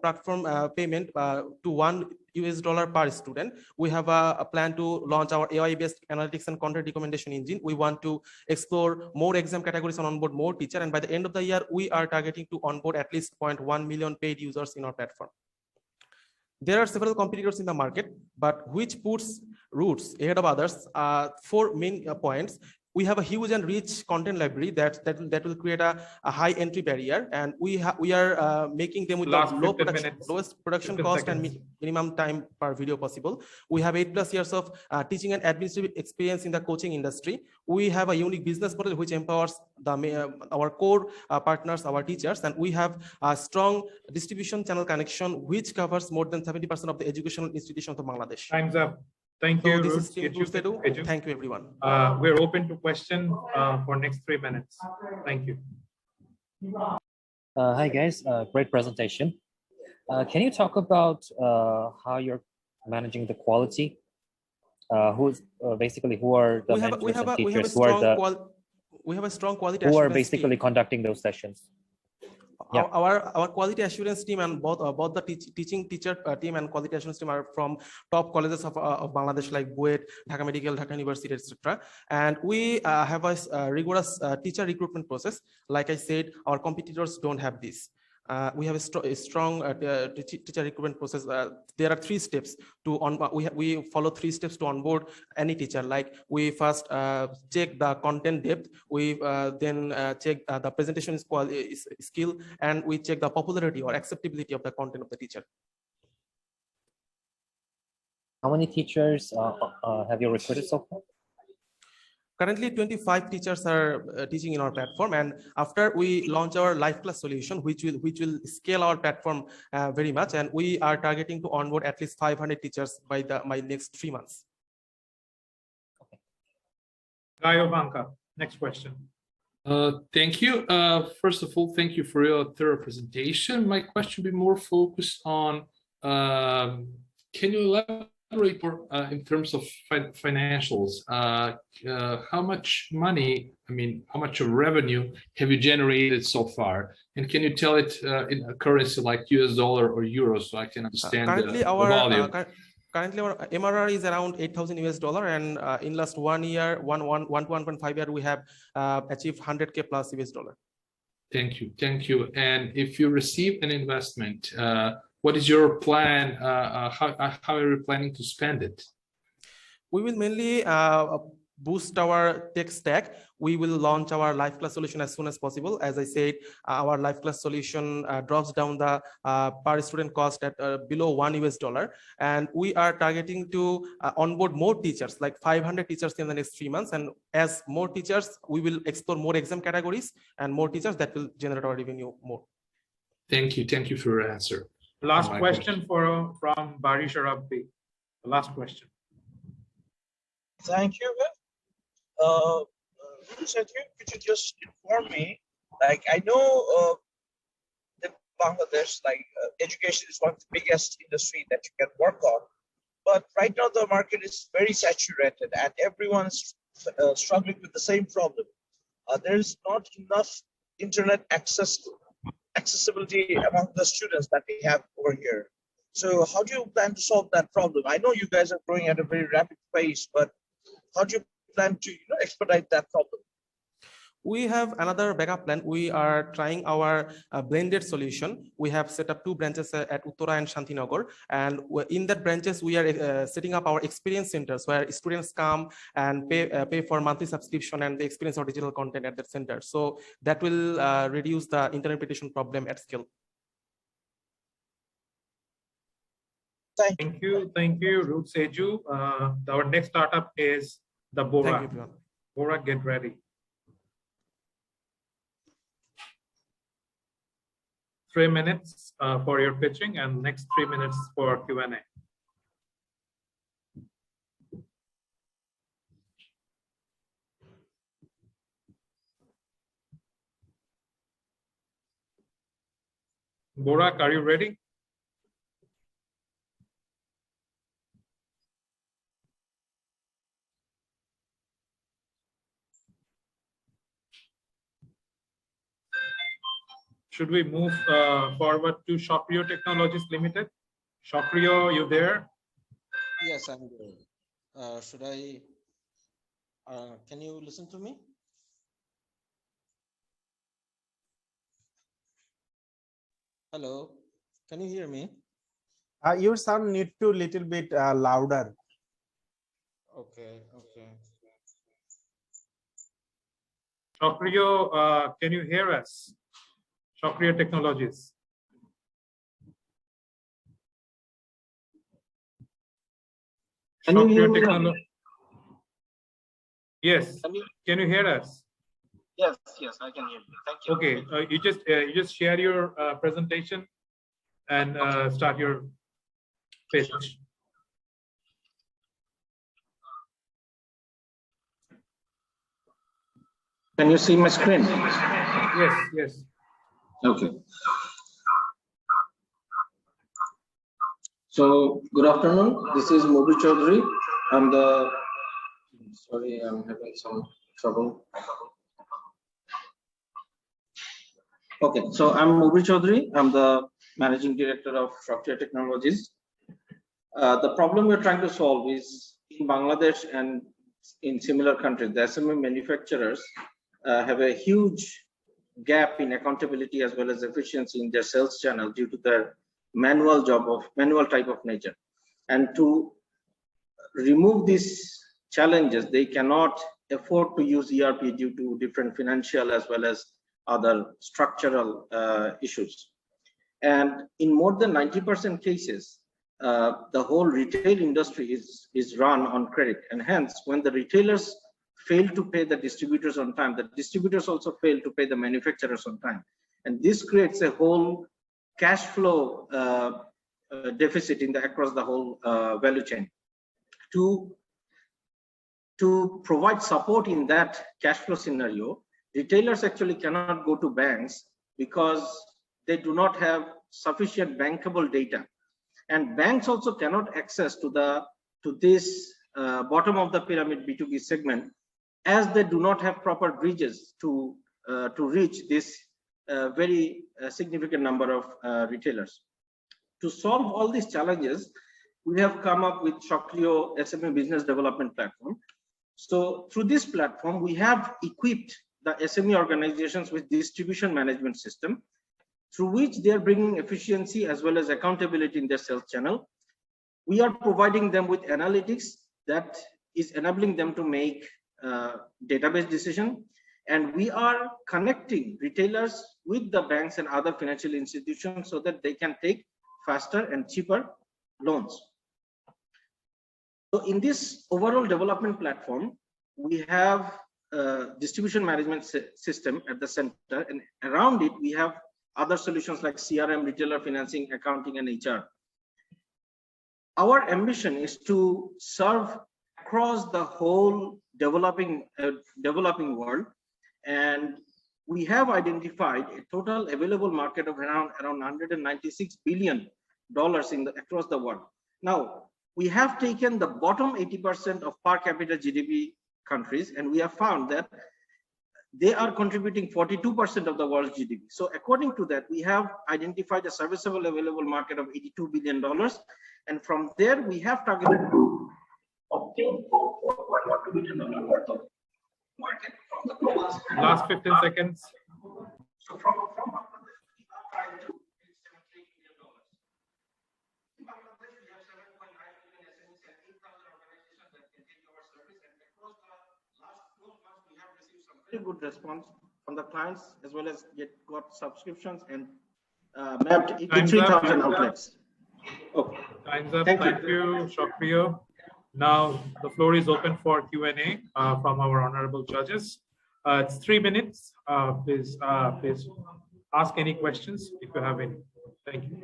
platform payment to $1 US per student. We have a plan to launch our AI-based analytics and content recommendation engine. We want to explore more exam categories and onboard more teachers. And by the end of the year, we are targeting to onboard at least 0.1 million paid users in our platform. There are several competitors in the market, but which puts Roots ahead of others? 4 main points. We have a huge and rich content library that will create a high entry barrier, and we are making them with the lowest production cost and minimum time per video possible. We have 8+ years of teaching and administrative experience in the coaching industry. We have a unique business model which empowers our core partners, our teachers, and we have a strong distribution channel connection which covers more than 70% of the educational institutions of Bangladesh. Time's up. Thank you, Ruth. Thank you, everyone. We're open to question for next 3 minutes. Thank you. Hi, guys. Great presentation. Can you talk about how you're managing the quality? Who are the mentors and teachers we have a strong quality who are assurance basically team. conducting those sessions? Yeah. Our quality assurance team and both the teaching teacher team and quality assurance team are from top colleges of Bangladesh, like BUET, Dhaka Medical, Dhaka University, etc. And we have a rigorous teacher recruitment process. Like I said, our competitors don't have this. We have a strong teacher recruitment process. There are 3 steps to we follow 3 steps to onboard any teacher. Like we first check the content depth, we then check the presentation skill, and we check the popularity or acceptability of the content of the teacher. How many teachers have you recruited so far? Currently, 25 teachers are teaching in our platform, and after we launch our live class solution, which will scale our platform very much, and we are targeting to onboard at least 500 teachers by my next 3 months. Gayo Banka, next question. Thank you. First of all, thank you for your thorough presentation. My question will be more focused on, can you elaborate more in terms of financials? How much money, how much of revenue have you generated so far? And can you tell it in a currency like US dollar or euros so I can understand the volume? Currently, our MRR is around $8,000 US, and in last 1 year, 1.5 year, we have achieved 100K plus US dollar. Thank you. Thank you. And if you receive an investment, what is your plan? How are you planning to spend it? We will mainly boost our tech stack. We will launch our live class solution as soon as possible. As I said, our live class solution drops down the per student cost at below $1 US, and we are targeting to onboard more teachers, like 500 teachers in the next 3 months. And as more teachers, we will explore more exam categories, and more teachers that will generate our revenue more. Thank you. Thank you for your answer. Last question from Barish Rabbi. The last question. Thank you. Could you just inform me? Like, I know in Bangladesh, education is one of the biggest industry that you can work on, but right now the market is very saturated, and everyone's struggling with the same problem. There is not enough internet access accessibility among the students that we have over here. So how do you plan to solve that problem? I know you guys are growing at a very rapid pace, but how do you plan to expedite that problem? We have another backup plan. We are trying our blended solution. We have set up 2 branches at Uttara and Shantinagar, and in that branches we are setting up our experience centers where students come and pay for monthly subscription and they experience our digital content at that center. So that will reduce the interpretation problem at scale. Thank you, Ruth Seju. Our next startup is the Bora. Thank you, everyone. Bora, get ready. 3 minutes for your pitching and next 3 minutes for Q&A. Borak, are you ready? Should we move forward to Shokrio Technologies Limited? Shokrio, you there? Yes, I'm there. Should I? Can you listen to me? Hello, can you hear me? Your sound need to little bit louder. Okay. Shokrio, can you hear us? Shokrio Technologies. Can you hear me? Yes. Can you hear us? Yes, I can hear you. Thank you. Okay, you just share your presentation and start your pitch. Can you see my screen? Yes. Okay. So, good afternoon. This is Mobi Chaudhary. Sorry, I'm having some trouble. Okay, so I'm Mobi Chaudhary. I'm the Managing Director of Shokrio Technologies. The problem we're trying to solve is in Bangladesh and in similar countries, the SME manufacturers have a huge gap in accountability as well as efficiency in their sales channel due to their manual type of nature. And to remove these challenges, they cannot afford to use ERP due to different financial as well as other structural issues. And in more than 90% cases, the whole retail industry is run on credit, and hence when the retailers fail to pay the distributors on time, the distributors also fail to pay the manufacturers on time, and this creates a whole cash flow deficit across the whole value chain. To provide support in that cash flow scenario, retailers actually cannot go to banks because they do not have sufficient bankable data, and banks also cannot access to this bottom of the pyramid B2B segment, as they do not have proper bridges to reach this very significant number of retailers. To solve all these challenges, we have come up with Shokrio SME Business Development Platform. So through this platform, we have equipped the SME organizations with distribution management system, through which they are bringing efficiency as well as accountability in their sales channel. We are providing them with analytics that is enabling them to make database decision, and we are connecting retailers with the banks and other financial institutions so that they can take faster and cheaper loans. So in this overall development platform, we have a distribution management system at the center, and around it we have other solutions like CRM, retailer financing, accounting, and HR. Our ambition is to serve across the whole developing world, and we have identified a total available market of around $196 billion across the world. Now, we have taken the bottom 80% of per capita GDP countries, and we have found that they are contributing 42% of the world's GDP. So according to that, we have identified a serviceable available market of $82 billion. And from there, we have targeted obtain $4.12 billion worth of market from the global. Last 15 seconds. So from we are trying to reach $73 billion. In Bangladesh, we have 7.9 million SMEs and 8,000 organizations that can take our service. And across the last 12 months, we have received some very good response from the clients, as well as got subscriptions and mapped 83,000 outlets. Okay. Time's up. Thank you, Shakriyo. Now the floor is open for Q&A from our honorable judges. It's 3 minutes. Please ask any questions if you have any. Thank you.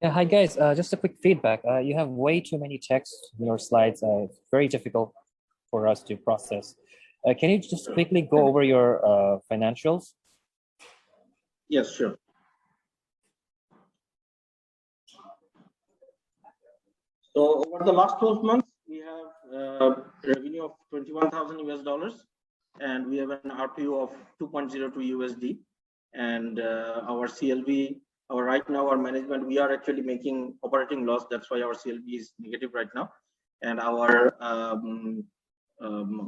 Yeah, hi guys. Just a quick feedback. You have way too many texts in your slides. It's very difficult for us to process. Can you just quickly go over your financials? Yes, sure. So over the last 12 months, we have revenue of $21,000 US, and we have an RPO of 2.02 USD. And our CLV, right now our management, we are actually making operating loss. That's why our CLV is negative right now. And our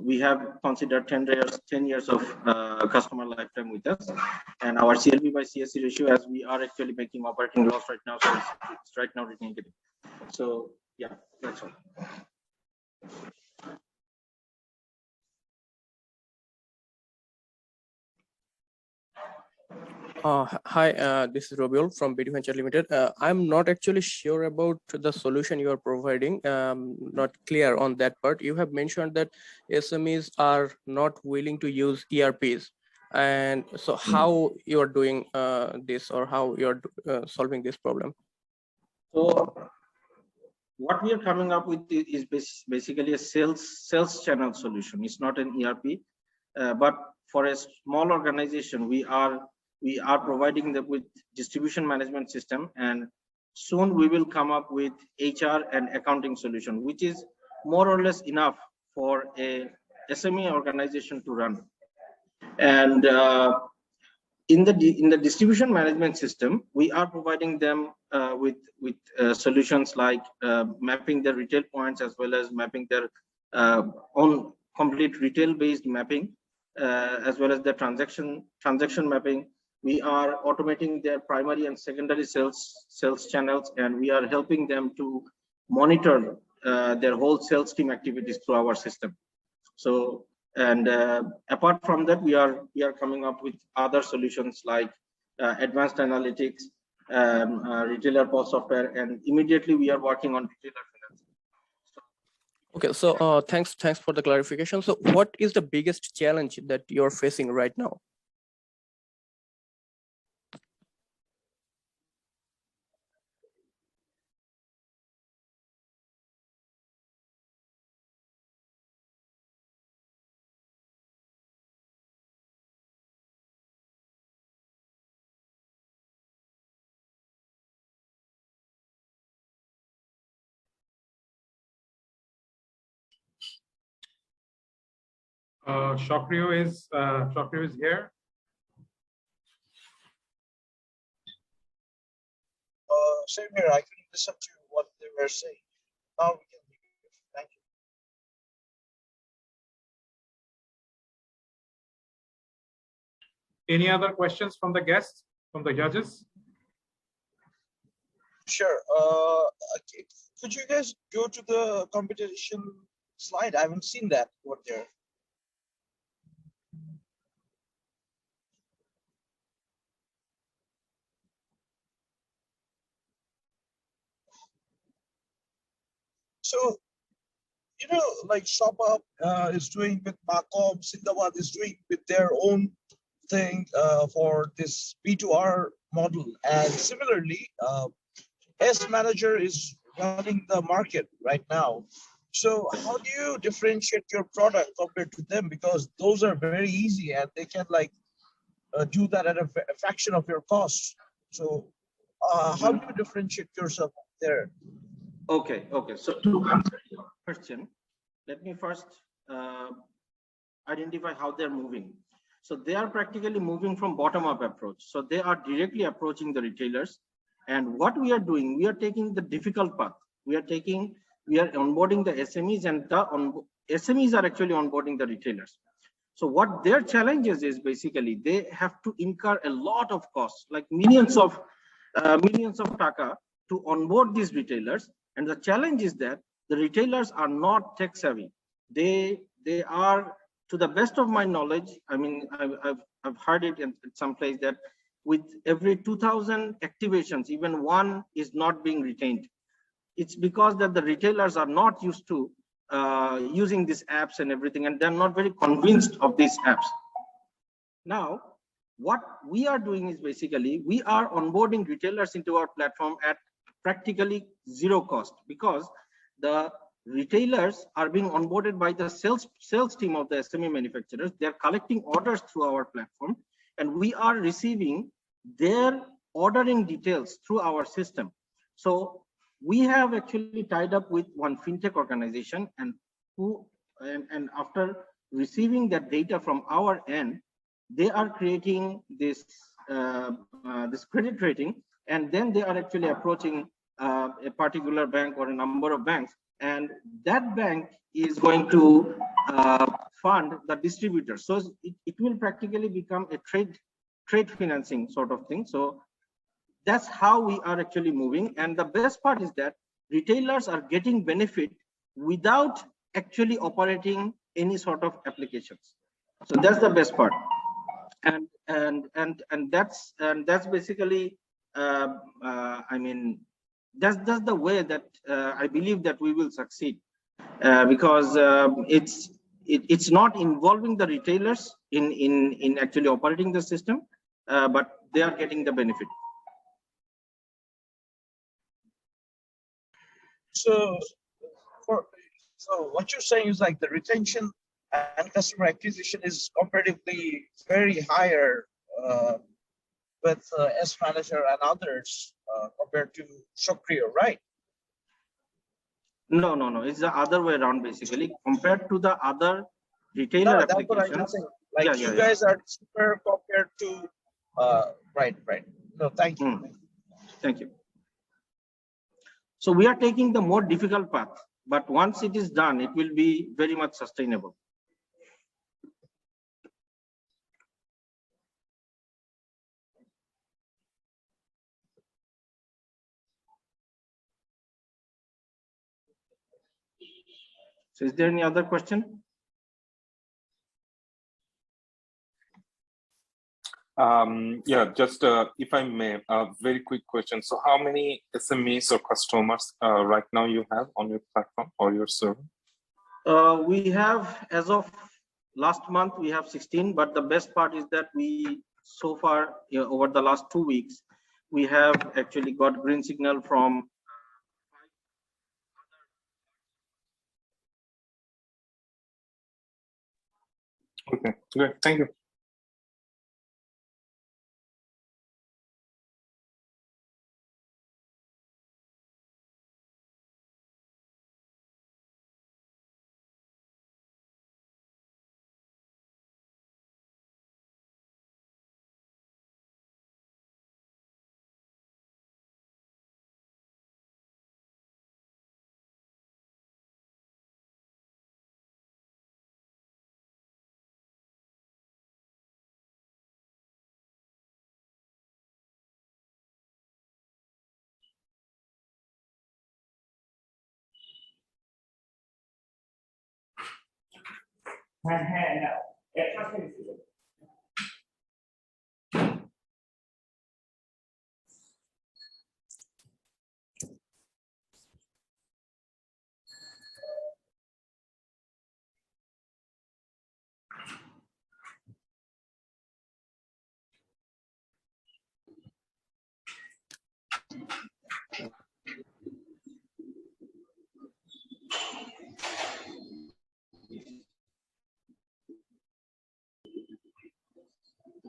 we have considered 10 years of customer lifetime with us, and our CLV by CSC ratio, as we are actually making operating loss right now, so it's right now negative. So yeah, that's all. Hi, this is Robiul from BD Venture Limited. I'm not actually sure about the solution you are providing. Not clear on that part. You have mentioned that SMEs are not willing to use ERPs. And so how you are doing this, or how you are solving this problem? So what we are coming up with is basically a sales channel solution. It's not an ERP, but for a small organization, we are providing them with distribution management system, and soon we will come up with HR and accounting solution, which is more or less enough for a SME organization to run. And in the distribution management system, we are providing them with solutions like mapping their retail points, as well as mapping their own complete retail-based mapping, as well as the transaction mapping. We are automating their primary and secondary sales channels, and we are helping them to monitor their whole sales team activities through our system. So, and apart from that, we are coming up with other solutions like advanced analytics, retailer POS software, and immediately we are working on retailer finance. Okay, so thanks for the clarification. So what is the biggest challenge that you're facing right now? Shakriyo is here. Same here. I couldn't listen to what they were saying. Now we can hear you. Thank you. Any other questions from the guests, from the judges? Sure. Okay. Could you guys go to the competition slide? I haven't seen that over there. So, you know, like ShopUp is doing with Macom, Sindabad is doing with their own thing for this B2R model. And similarly, S Manager is running the market right now. So how do you differentiate your product compared to them? Because those are very easy and they can like do that at a fraction of your cost. So how do you differentiate yourself there? Okay. So to answer your question, let me first identify how they're moving. So they are practically moving from bottom-up approach. So they are directly approaching the retailers. And what we are doing, we are taking the difficult path. We are onboarding the SMEs, and the SMEs are actually onboarding the retailers. So what their challenges is basically they have to incur a lot of costs, like millions of taka to onboard these retailers. And the challenge is that the retailers are not tech savvy. They are, to the best of my knowledge, I mean, I've heard it in some place that with every 2,000 activations, even one is not being retained. It's because that the retailers are not used to using these apps and everything, and they're not very convinced of these apps. Now, what we are doing is basically we are onboarding retailers into our platform at practically zero cost, because the retailers are being onboarded by the sales team of the SME manufacturers. They're collecting orders through our platform, and we are receiving their ordering details through our system. So we have actually tied up with one fintech organization, and after receiving that data from our end, they are creating this this credit rating, and then they are actually approaching a particular bank or a number of banks, and that bank is going to fund the distributor. So it will practically become a trade financing sort of thing. So that's how we are actually moving. And the best part is that retailers are getting benefit without actually operating any sort of applications. So that's the best part. And that's basically I mean, that's the way that I believe that we will succeed, because it's not involving the retailers in actually operating the system, but they are getting the benefit. So what you're saying is like the retention and customer acquisition is comparatively very higher with S Manager and others compared to Shopkreo, right? No. It's the other way around, basically. Compared to the other retailer applications. That's what I'm saying. Like you guys are cheaper compared to right. No, thank you. Thank you. So we are taking the more difficult path, but once it is done, it will be very much sustainable. So is there any other question? Yeah, just if I may, a very quick question. So how many SMEs or customers right now you have on your platform or your server? We have, as of last month, we have 16, but the best part is that we, so far, over the last 2 weeks, we have actually got green signal from Okay, great, thank you.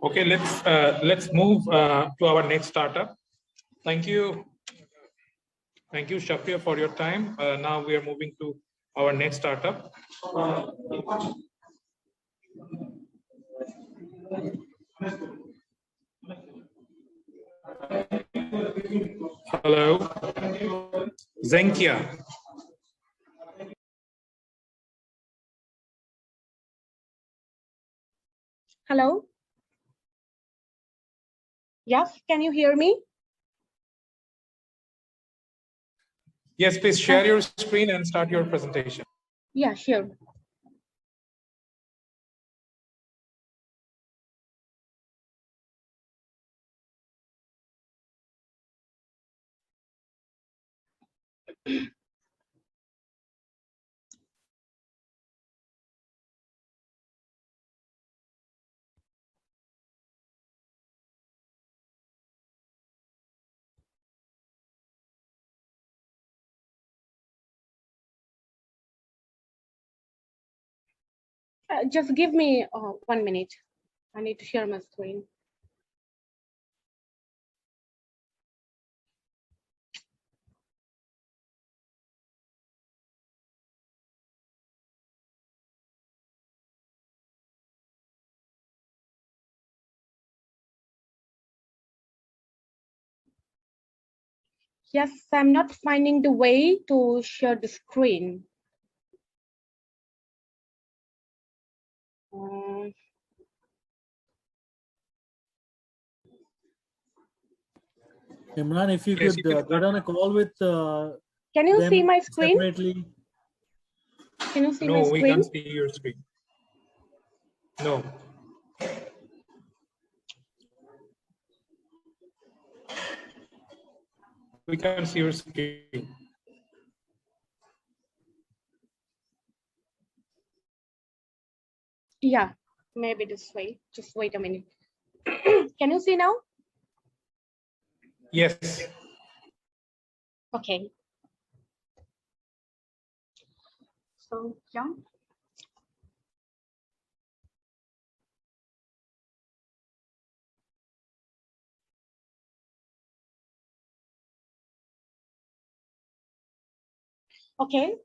Okay, let's move to our next startup. Thank you, Shakir, for your time. Now we are moving to our next startup. Hello. Zenkia. Hello. Yes, can you hear me? Yes, please share your screen and start your presentation. Yeah, sure. Just give me 1 minute. I need to share my screen. Yes, I'm not finding the way to share the screen. Imran, if you could get on a call with Can you see them my screen? separately. Can you see No, my we screen? can't see your screen. No. We can't see your screen. Yeah, maybe this way. Just wait a minute. Can you see now? Yes. Okay. So, yeah. Okay.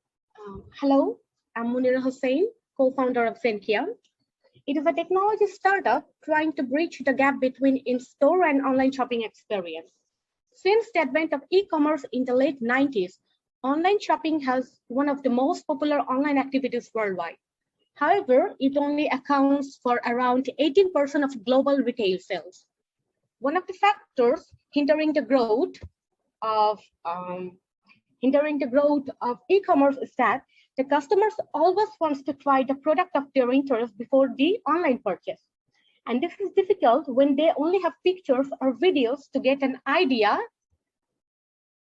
Hello, I'm Munira Hussain, co-founder of Zenkia. It is a technology startup trying to bridge the gap between in-store and online shopping experience. Since the advent of e-commerce in the late 90s, online shopping has one of the most popular online activities worldwide. However, it only accounts for around 18% of global retail sales. One of the factors hindering the growth of e-commerce is that the customers always wants to try the product of their interest before the online purchase. And this is difficult when they only have pictures or videos to get an idea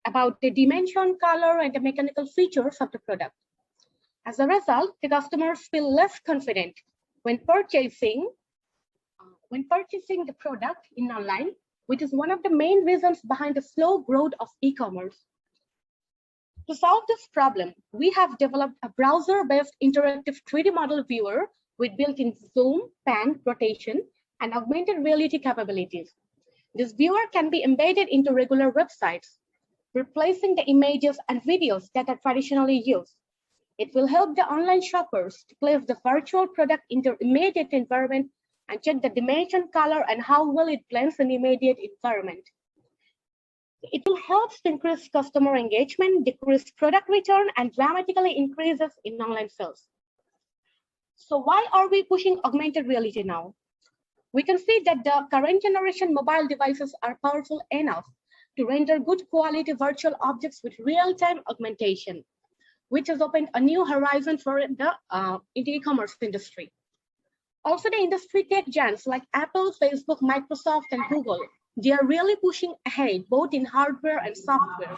about the dimension, color, and the mechanical features of the product. As a result, the customers feel less confident when purchasing the product in online, which is one of the main reasons behind the slow growth of e-commerce. To solve this problem, we have developed a browser-based interactive 3D model viewer with built-in zoom, pan, rotation, and augmented reality capabilities. This viewer can be embedded into regular websites, replacing the images and videos that are traditionally used. It will help the online shoppers to place the virtual product in their immediate environment and check the dimension, color, and how well it blends in the immediate environment. It will help to increase customer engagement, decrease product return, and dramatically increases in online sales. So why are we pushing augmented reality now? We can see that the current generation mobile devices are powerful enough to render good quality virtual objects with real-time augmentation, which has opened a new horizon for the e-commerce industry. Also, the industry tech giants like Apple, Facebook, Microsoft, and Google, they are really pushing ahead both in hardware and software.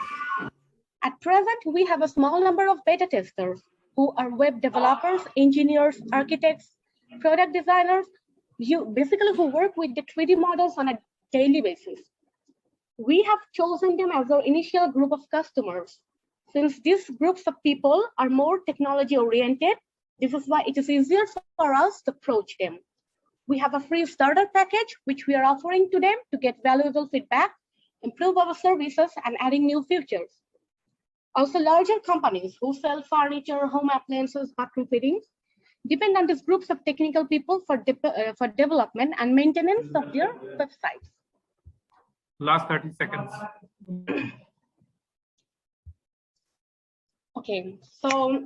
At present, we have a small number of beta testers who are web developers, engineers, architects, product designers, basically who work with the 3D models on a daily basis. We have chosen them as our initial group of customers. Since these groups of people are more technology oriented, this is why it is easier for us to approach them. We have a free starter package, which we are offering to them to get valuable feedback, improve our services, and adding new features. Also, larger companies who sell furniture, home appliances, bathroom fittings, depend on these groups of technical people for development and maintenance of their websites. Last 30 seconds. Okay, so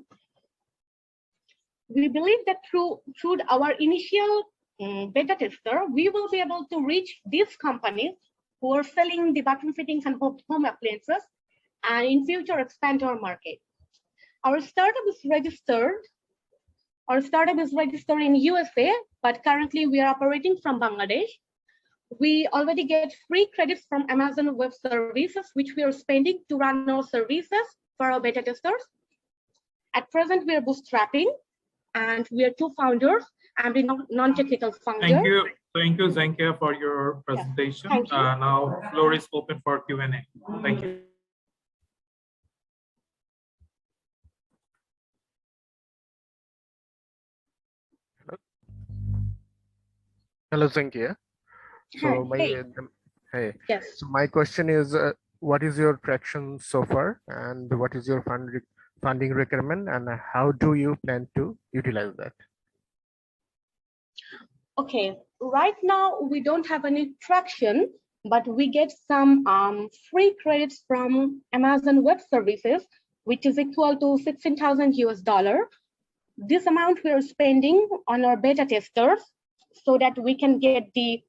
we believe that through our initial beta tester, we will be able to reach these companies who are selling the button fittings and home appliances, and in future expand our market. Our startup is registered. Our startup is registered in USA, but currently we are operating from Bangladesh. We already get free credits from Amazon Web Services, which we are spending to run our services for our beta testers. At present, we are bootstrapping, and we are two founders. I'm the non-technical founder. Thank you, Zenkia, for your presentation. Thank you. Now, floor is open for Q&A. Thank you. Hello, Zenkia. So Yes. So my question is, what is your traction so far, and what is your funding requirement, and how do you plan to utilize that? Okay, right now we don't have any traction, but we get some free credits from Amazon Web Services, which is equal to $16,000 US. This amount we are spending on our beta testers so that we can get the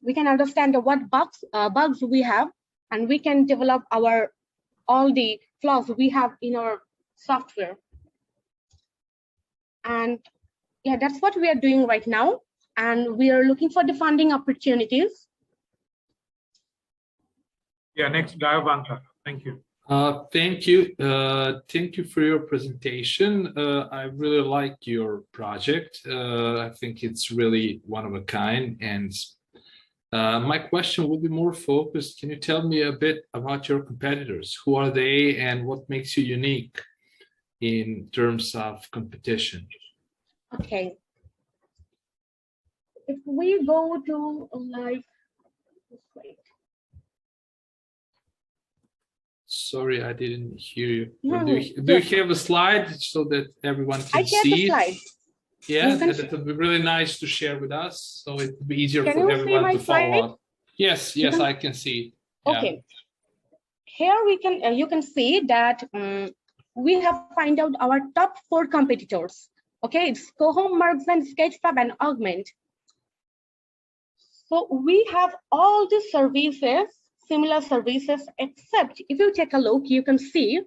we can understand what bugs we have, and we can develop all the flaws we have in our software. And yeah, that's what we are doing right now. And we are looking for the funding opportunities. Yeah, next, Gayavanka. Thank you. Thank you. Thank you for your presentation. I really like your project. I think it's really one of a kind. And my question will be more focused. Can you tell me a bit about your competitors? Who are they, and what makes you unique in terms of competition? Okay. If we go to like, wait. Sorry, I didn't hear you. No, do you have a slide so that everyone can see? I have a slide. Yeah, that would be really nice to share with us, so it would be easier Can for you see everyone my to follow slide? up. Yes, yes, I can see. Yeah. Okay. Here we can you can see that we have find out our top 4 competitors. Okay, it's Cohom, Mergzen, Sketchfab, and Augment. So we have all the services, similar services, except if you take a look, you can see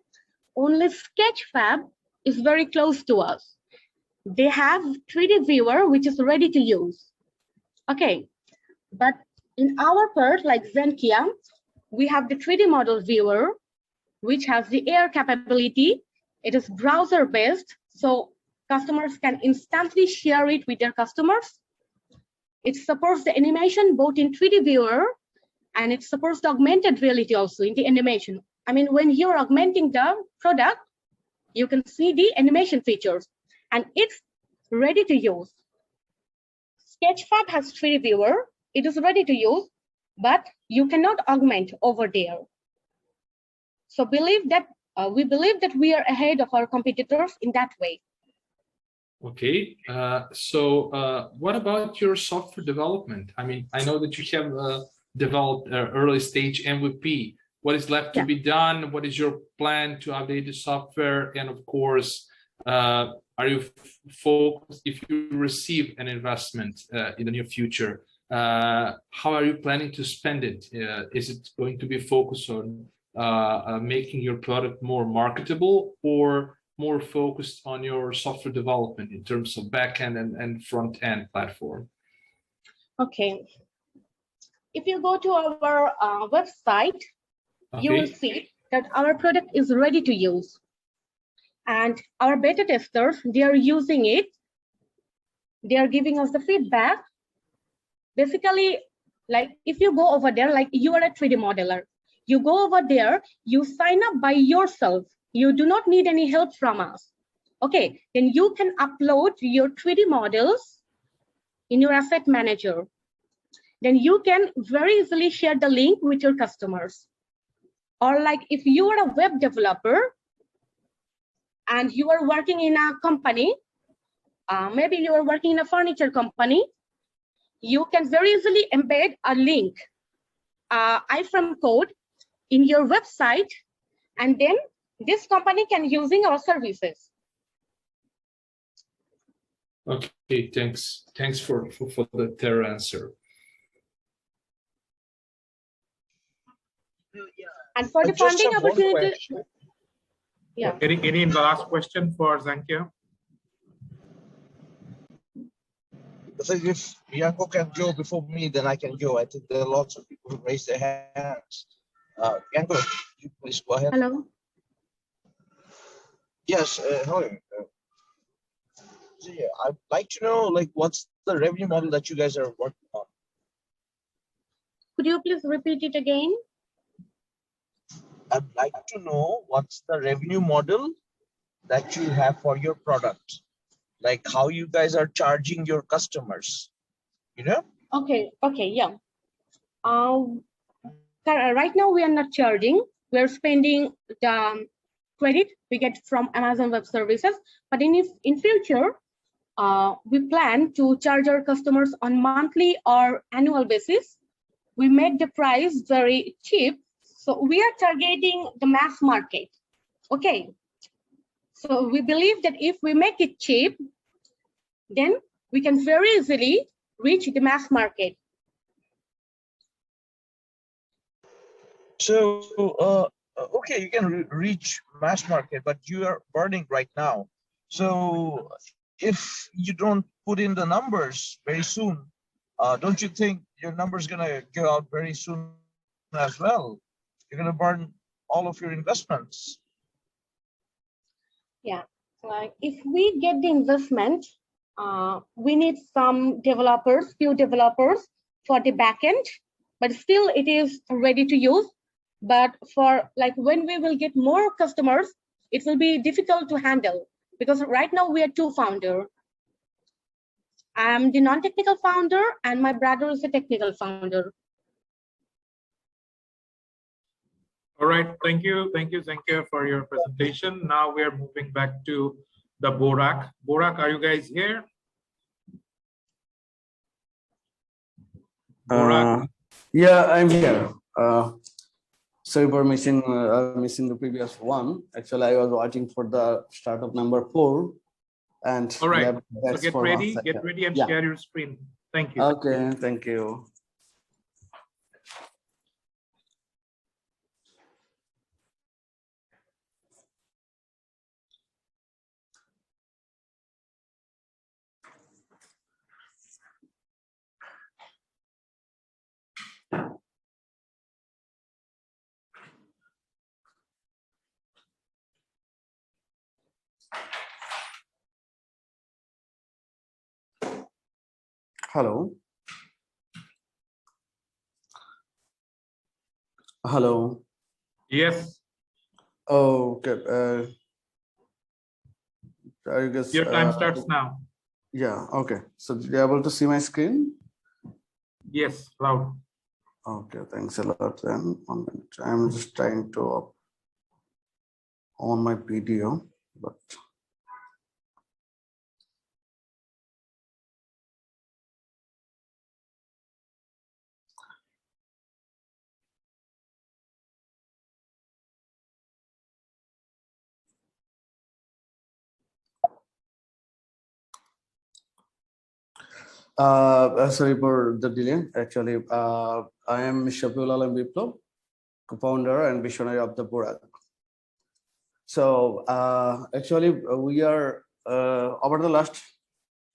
only Sketchfab is very close to us. They have 3D viewer, which is ready to use. Okay, but in our part, like Zenkia, we have the 3D model viewer, which has the AR capability. It is browser-based, so customers can instantly share it with their customers. It supports the animation both in 3D viewer, and it supports the augmented reality also in the animation. I mean, when you're augmenting the product, you can see the animation features, and it's ready to use. Sketchfab has 3D viewer. It is ready to use, but you cannot augment over there. So we believe that we are ahead of our competitors in that way. Okay, so what about your software development? I mean, I know that you have developed an early stage MVP. What is left to be done? What is your plan to update the software? And of course, are you focused, if you receive an investment in the near future, how are you planning to spend it? Is it going to be focused on making your product more marketable, or more focused on your software development in terms of backend and front end platform? Okay. If you go to our website, you will see that our product is ready to use. And our beta testers, they are using it. They are giving us the feedback. Basically, like if you go over there, like you are a 3D modeler, you go over there, you sign up by yourself. You do not need any help from us. Okay, then you can upload your 3D models in your asset manager. Then you can very easily share the link with your customers. Or like if you are a web developer and you are working in a company, maybe you are working in a furniture company, you can very easily embed a link, iframe code in your website, and then this company can using our services. Okay, thanks for the thorough answer. And for the funding opportunity, yeah. Any last question for Zankia? I think if Yanko can go before me, then I can go. I think there are lots of people who raise their hands. Yanko, you please go ahead. Hello. Yes, hello. So yeah, I'd like to know, like, what's the revenue model that you guys are working on? Could you please repeat it again? I'd like to know what's the revenue model that you have for your product, like how you guys are charging your customers, you know? Okay, yeah. Right now we are not charging. We're spending the credit we get from Amazon Web Services, but in future, we plan to charge our customers on monthly or annual basis. We make the price very cheap, so we are targeting the mass market. Okay, so we believe that if we make it cheap, then we can very easily reach the mass market. So, okay, you can reach mass market, but you are burning right now. So if you don't put in the numbers very soon, don't you think your number's gonna go out very soon as well? You're gonna burn all of your investments. Yeah, like if we get the investment, we need some developers, few developers for the backend, but still it is ready to use. But for like when we will get more customers, it will be difficult to handle because right now we are two founders. I'm the non-technical founder and my brother is a technical founder. All right, thank you, Zankia, for your presentation. Now we are moving back to the Borak. Borak, are you guys here? Borak. Yeah, I'm here. Sorry for missing the previous one. Actually, I was watching for the startup number 4. And all right, so get ready and share your screen. Thank you. Okay, thank you. Hello. Hello. Yes. Oh, okay. I guess your time starts now. Yeah. Okay. So, did you able to see my screen? Yes, loud. Okay. Thanks a lot. Then 1 minute. I'm just trying to on my video, but. Sorry for the delay. Actually, I am Shafiul Alam Biplov, co-founder and visionary of the Borak. So actually, we are over the last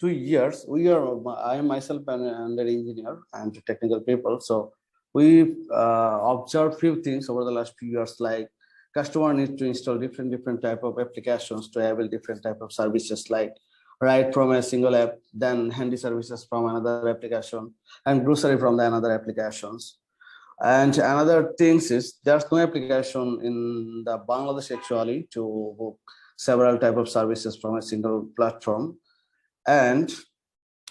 2 years. I am myself an engineer and technical people. So we observed few things over the last few years, like customer needs to install different type of applications to enable different type of services, like right from a single app, then handy services from another application, and grocery from the another applications. And another things is there's no application in the Bangladesh actually to book several type of services from a single platform. And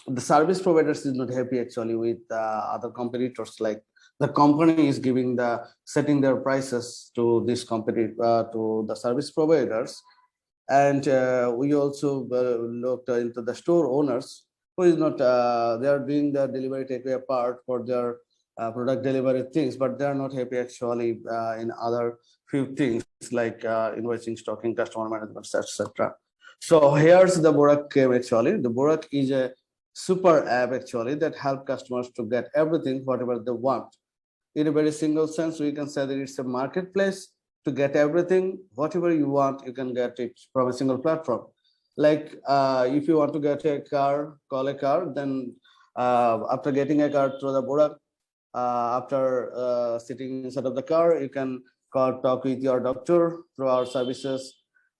the service providers is not happy actually with other competitors. Like the company is setting their prices to this to the service providers, And we also looked into the store owners who is not, they are doing the delivery takeaway part for their product delivery things, but they are not happy actually in other few things like invoicing, stocking, customer management, etc. So here's the Borak came actually. The Borak is a super app actually that help customers to get everything, whatever they want. In a very single sense, we can say that it's a marketplace to get everything, whatever you want, you can get it from a single platform. Like if you want to get a car, call a car, then after getting a car through the Borak, after sitting inside of the car, you can talk with your doctor through our services.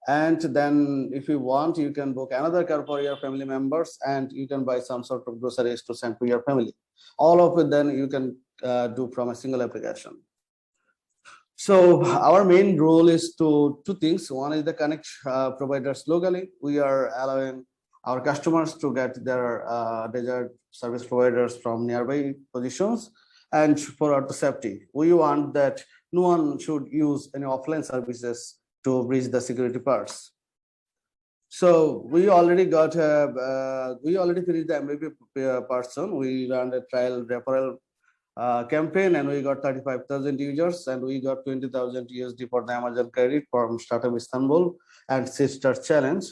And then if you want, you can book another car for your family members, and you can buy some sort of groceries to send to your family. All of it then you can do from a single application. So our main role is two things. One is the connect providers locally. We are allowing our customers to get their desired service providers from nearby positions. And for our safety, we want that no one should use any offline services to breach the security parts. So we already got we already finished the MVP person. We ran a trial referral campaign, and we got 35,000 users, and we got 20,000 USD for the Amazon credit from Startup Istanbul and Sister Challenge.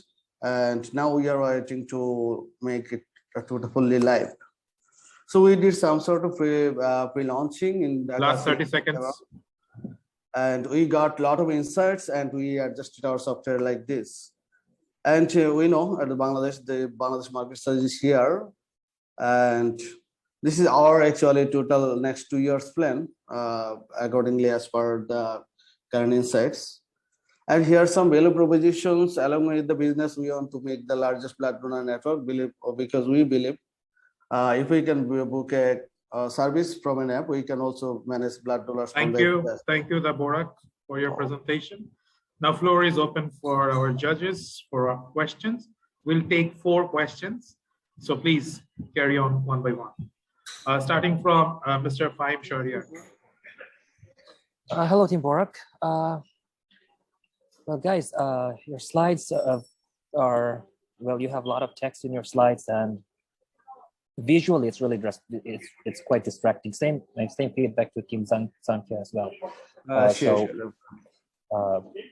And now we are waiting to make it fully live. So we did some sort of pre-launching in the last 30 seconds. And we got a lot of insights, and we adjusted our software like this. And we know at the Bangladesh market size is here, and this is our actually total next 2 years plan, accordingly as per the current insights. And here are some value propositions. Along with the business, we want to make the largest blood donor network, because we believe if we can book a service from an app, we can also manage blood donors. Thank you, Borak, for your presentation. Now floor is open for our judges for our questions. We'll take 4 questions, so please carry on one by one. Starting from Mr. Fahim Shahriar. Hello, Team Borak. Well, guys, your slides are, well, you have a lot of text in your slides, and visually it's really it's quite distracting. Same feedback to Team Sankhya as well.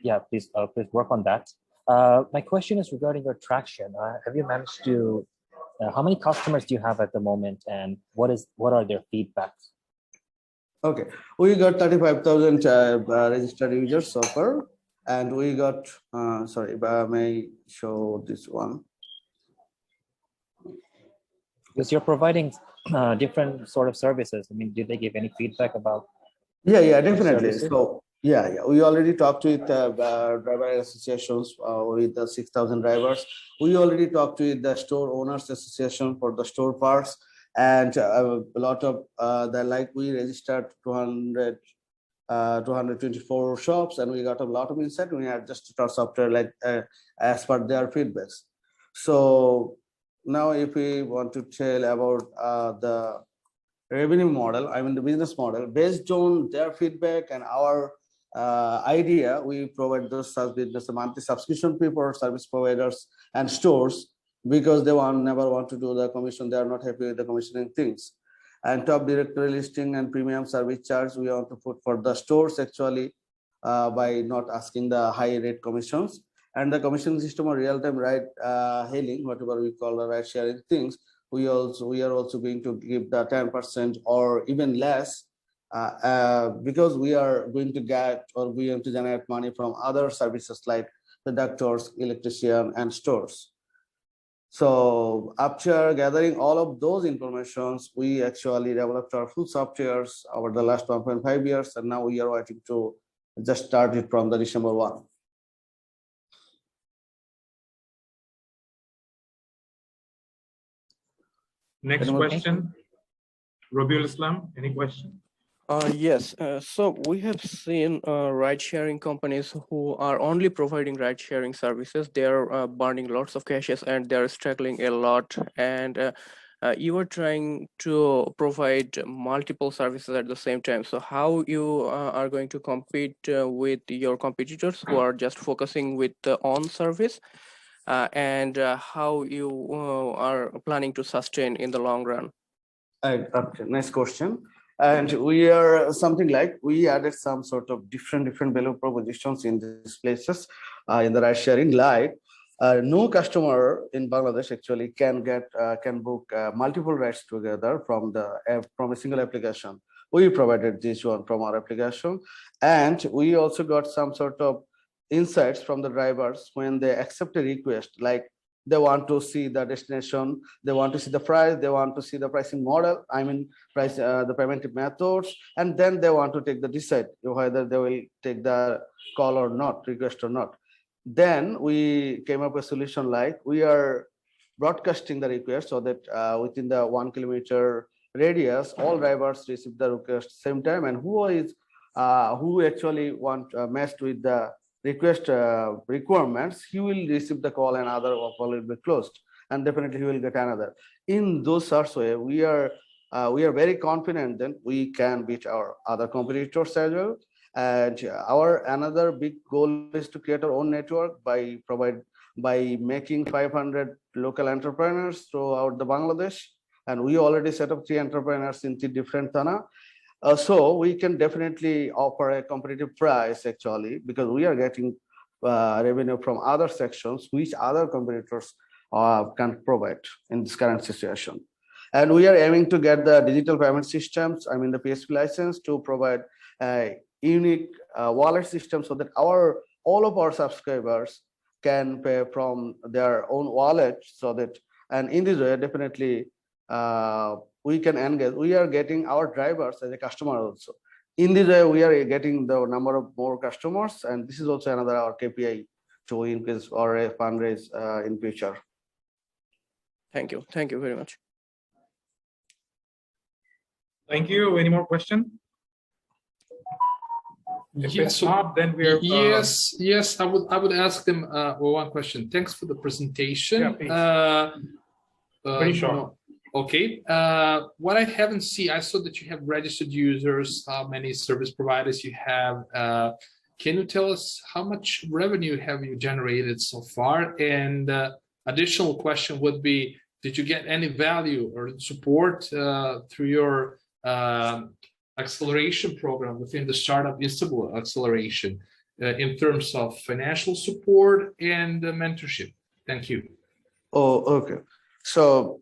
Yeah, please work on that. My question is regarding your traction. Have you managed to? How many customers do you have at the moment, and what are their feedbacks? Okay, we got 35,000 registered users so far, and we got sorry, but I may show this one. Because you're providing different sort of services. I mean, did they give any feedback about? Yeah, definitely. So yeah, we already talked with driver associations with the 6,000 drivers. We already talked with the store owners association for the store parts, and a lot of we registered 224 shops, and we got a lot of insight. We adjusted our software as per their feedbacks. So now if we want to tell about the revenue model, I mean the business model, based on their feedback and our idea, we provide those business monthly subscription fee for service providers and stores, because they never want to do the commission. They are not happy with the commissioning things. And top directory listing and premium service charge we want to put for the stores actually by not asking the high rate commissions. And the commission system of real-time ride hailing, whatever we call the ride sharing things, we are also going to give the 10% or even less, because we are going to generate money from other services like the doctors, electrician, and stores. So after gathering all of those informations, we actually developed our full softwares over the last 1.5 years, and now we are waiting to just start it from the December 1. Next question, Rabiul Islam, any question? Yes, so we have seen ride-sharing companies who are only providing ride-sharing services. They are burning lots of caches, and they are struggling a lot. And you are trying to provide multiple services at the same time. So how you are going to compete with your competitors who are just focusing with the on service, and how you are planning to sustain in the long run? Okay, nice question. And we are something like we added some sort of different value propositions in these places in the ride sharing. Like no customer in Bangladesh actually can book multiple rides together from a single application. We provided this one from our application, and we also got some sort of insights from the drivers when they accept a request, like they want to see the destination, they want to see the price, they want to see the pricing model, I mean price, the payment methods, and then they want to take the decide whether they will take the call or not, request or not. Then we came up with a solution like we are broadcasting the request so that within the 1 kilometer radius, all drivers receive the request same time, and who actually want matched with the request requirements, he will receive the call and other call will be closed, and definitely he will get another. In those sorts way, we are very confident that we can beat our other competitors as well. And our another big goal is to create our own network by making 500 local entrepreneurs throughout the Bangladesh, and we already set up 3 entrepreneurs in 3 different Thana. So we can definitely offer a competitive price actually, because we are getting revenue from other sections which other competitors can provide in this current situation. And we are aiming to get the digital payment systems, I mean the PSP license, to provide a unique wallet system so that all of our subscribers can pay from their own wallet, so that, and in this way definitely we can engage. We are getting our drivers as a customer also. In this way, we are getting the number of more customers, and this is also another our KPI to increase or a fundraise in future. Thank you. Thank you very much. Thank you. Any more questions? Yes, Then we are. Yes. I would ask them one question. Thanks for the presentation. Yeah, please. Very short. No. Okay. What I haven't seen, I saw that you have registered users, how many service providers you have. Can you tell us how much revenue have you generated so far? And additional question would be, did you get any value or support through your acceleration program within the Startup Istanbul acceleration in terms of financial support and mentorship? Thank you. Oh, okay. So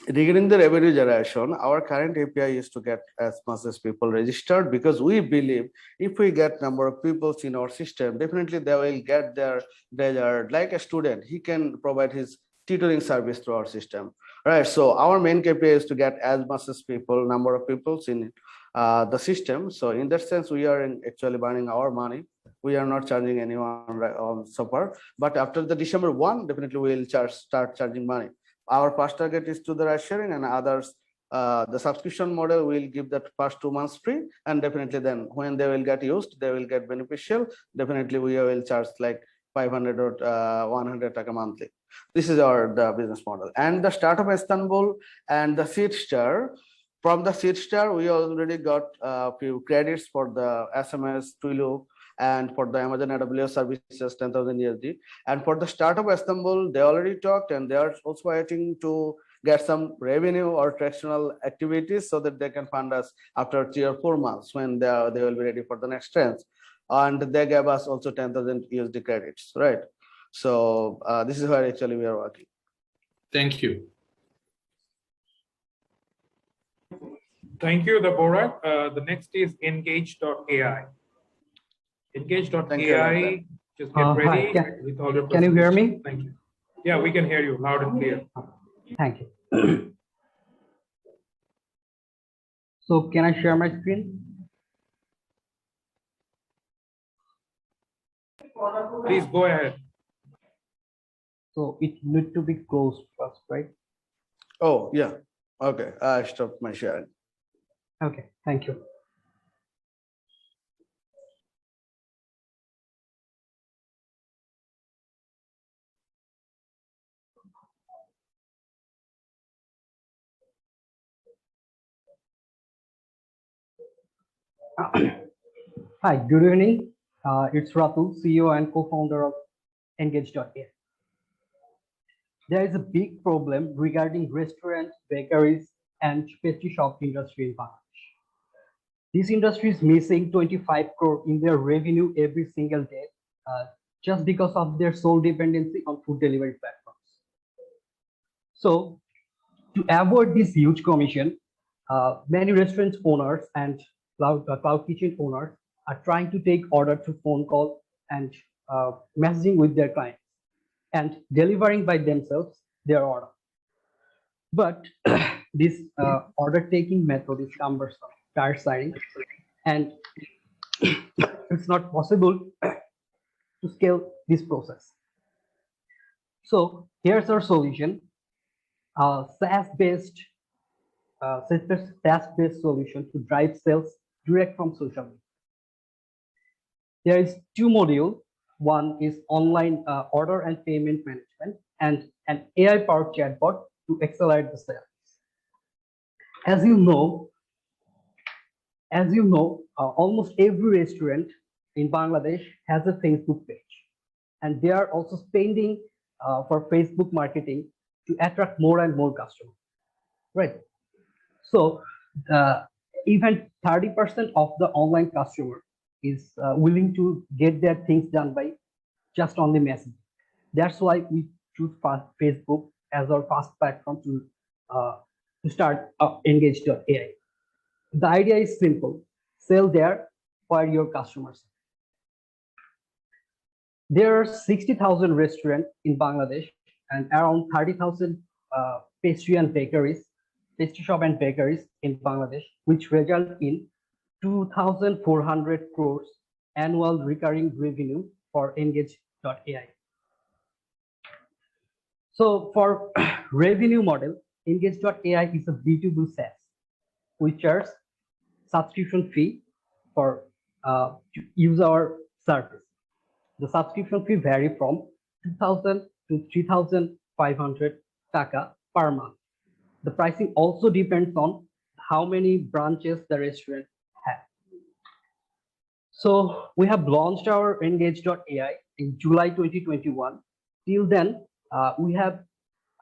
regarding the revenue generation, our current API is to get as much as people registered, because we believe if we get number of people in our system, definitely they will get their like a student, he can provide his tutoring service through our system, right? So our main KPI is to get as much as number of people in the system. So in that sense, we are actually burning our money. We are not charging anyone on support, but after the December 1, definitely we will start charging money. Our first target is to the ride sharing, and others, the subscription model will give that first 2 months free, and definitely then when they will get used, they will get beneficial. Definitely we will charge like 500 or 100 taka monthly. This is the business model. And the Startup Istanbul and the Seed Star, from the Seed Star, we already got a few credits for the SMS, Twilio, and for the Amazon AWS services, 10,000 USD. And for the Startup Istanbul, they already talked, and they are also waiting to get some revenue or tractional activities so that they can fund us after 3 or 4 months when they will be ready for the next tranche. And they gave us also 10,000 USD credits, right? So this is where actually we are working. Thank you. Thank you, Borak. The next is Engage.ai. Engage.ai, just get ready with all your. Can you hear me? Thank you. Yeah, we can hear you loud and clear. Thank you. So can I share my screen? Please go ahead. So it need to be closed first, right? Oh, yeah. Okay, I stopped my sharing. Okay, thank you. Hi, good evening. It's Ratu, CEO and co-founder of Engage.AI. There is a big problem regarding restaurants, bakeries, and pastry shop industry in Bangladesh. This industry is missing 25 crore in their revenue every single day, just because of their sole dependency on food delivery platforms. So, to avoid this huge commission, many restaurant owners and cloud kitchen owners are trying to take order through phone call and messaging with their clients and delivering by themselves their order. But this order taking method is cumbersome, tiresome, and it's not possible to scale this process. So here's our solution: SaaS-based solution to drive sales direct from social media. There is two modules. One is online order and payment management, and an AI-powered chatbot to accelerate the sales. As you know, almost every restaurant in Bangladesh has a Facebook page, and they are also spending for Facebook marketing to attract more and more customers, right? So even 30% of the online customer is willing to get their things done by just only messaging. That's why we choose Facebook as our first platform to start Engage.AI. The idea is simple: sell there for your customers. There are 60,000 restaurants in Bangladesh and around 30,000 pastry shop and bakeries in Bangladesh, which result in 2,400 crores annual recurring revenue for Engage.AI. So for revenue model, Engage.AI is a B2B SaaS. We charge subscription fee for to use our service. The subscription fee vary from 2,000 to 3,500 taka per month. The pricing also depends on how many branches the restaurant has. So we have launched our Engage.AI in July 2021. Till then, we have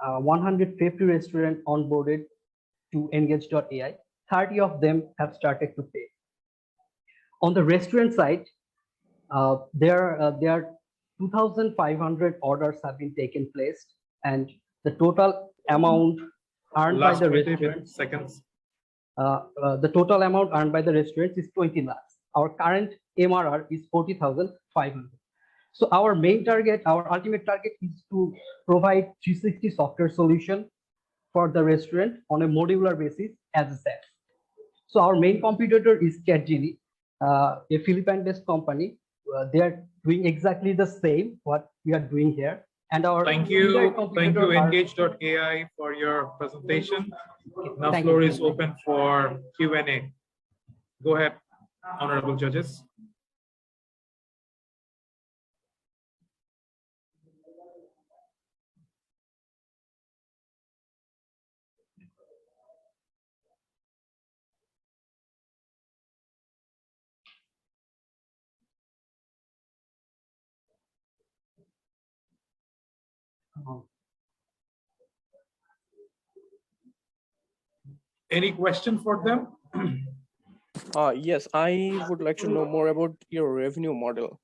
150 restaurants onboarded to Engage.AI. 30 of them have started to pay. On the restaurant side, there are 2,500 orders have been taken place, and the total amount earned by the restaurants. The total amount earned by the restaurants is 20 lakhs. Our current MRR is 40,500. So our main target, our ultimate target, is to provide 360 software solution for the restaurant on a modular basis as a SaaS. So our main competitor is ChatGPT, a Philippine-based company. They are doing exactly the same what we are doing here. And our thank you, Engage.AI for your presentation. Now floor is open for Q&A. Go ahead, honorable judges. Any question for them? Yes, I would like to know more about your revenue model.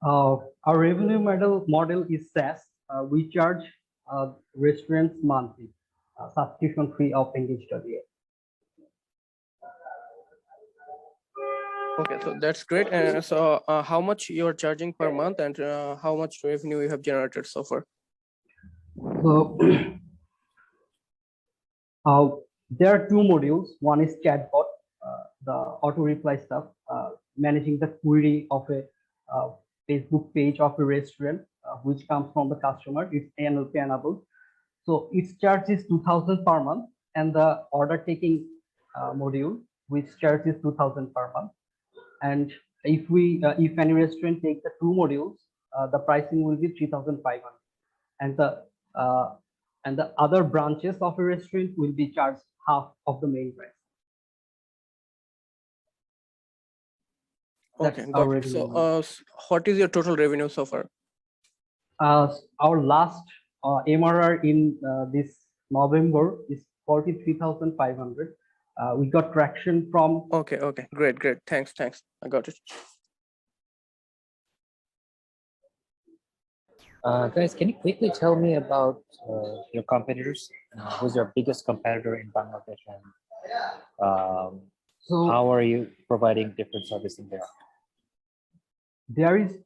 Our revenue model is SaaS. We charge restaurants monthly subscription fee of Engage.AI. Okay, so that's great. And so how much you are charging per month, and how much revenue you have generated so far? So there are two modules. One is chatbot, the auto reply stuff, managing the query of a Facebook page of a restaurant, which comes from the customer. It's NLP enabled. So its charge is 2,000 per month, and the order taking module, which charge is 2,000 per month. And if any restaurant takes the two modules, the pricing will be 3,500, and the other branches of a restaurant will be charged half of the main price. That's Okay, our got it. revenue So, number. what is your total revenue so far? Our last MRR in this November is 43,500. We got traction from. Okay, great. Thanks. I got it. Guys, can you quickly tell me about your competitors? Who's your biggest competitor in Bangladesh, and how are you providing different services there? There is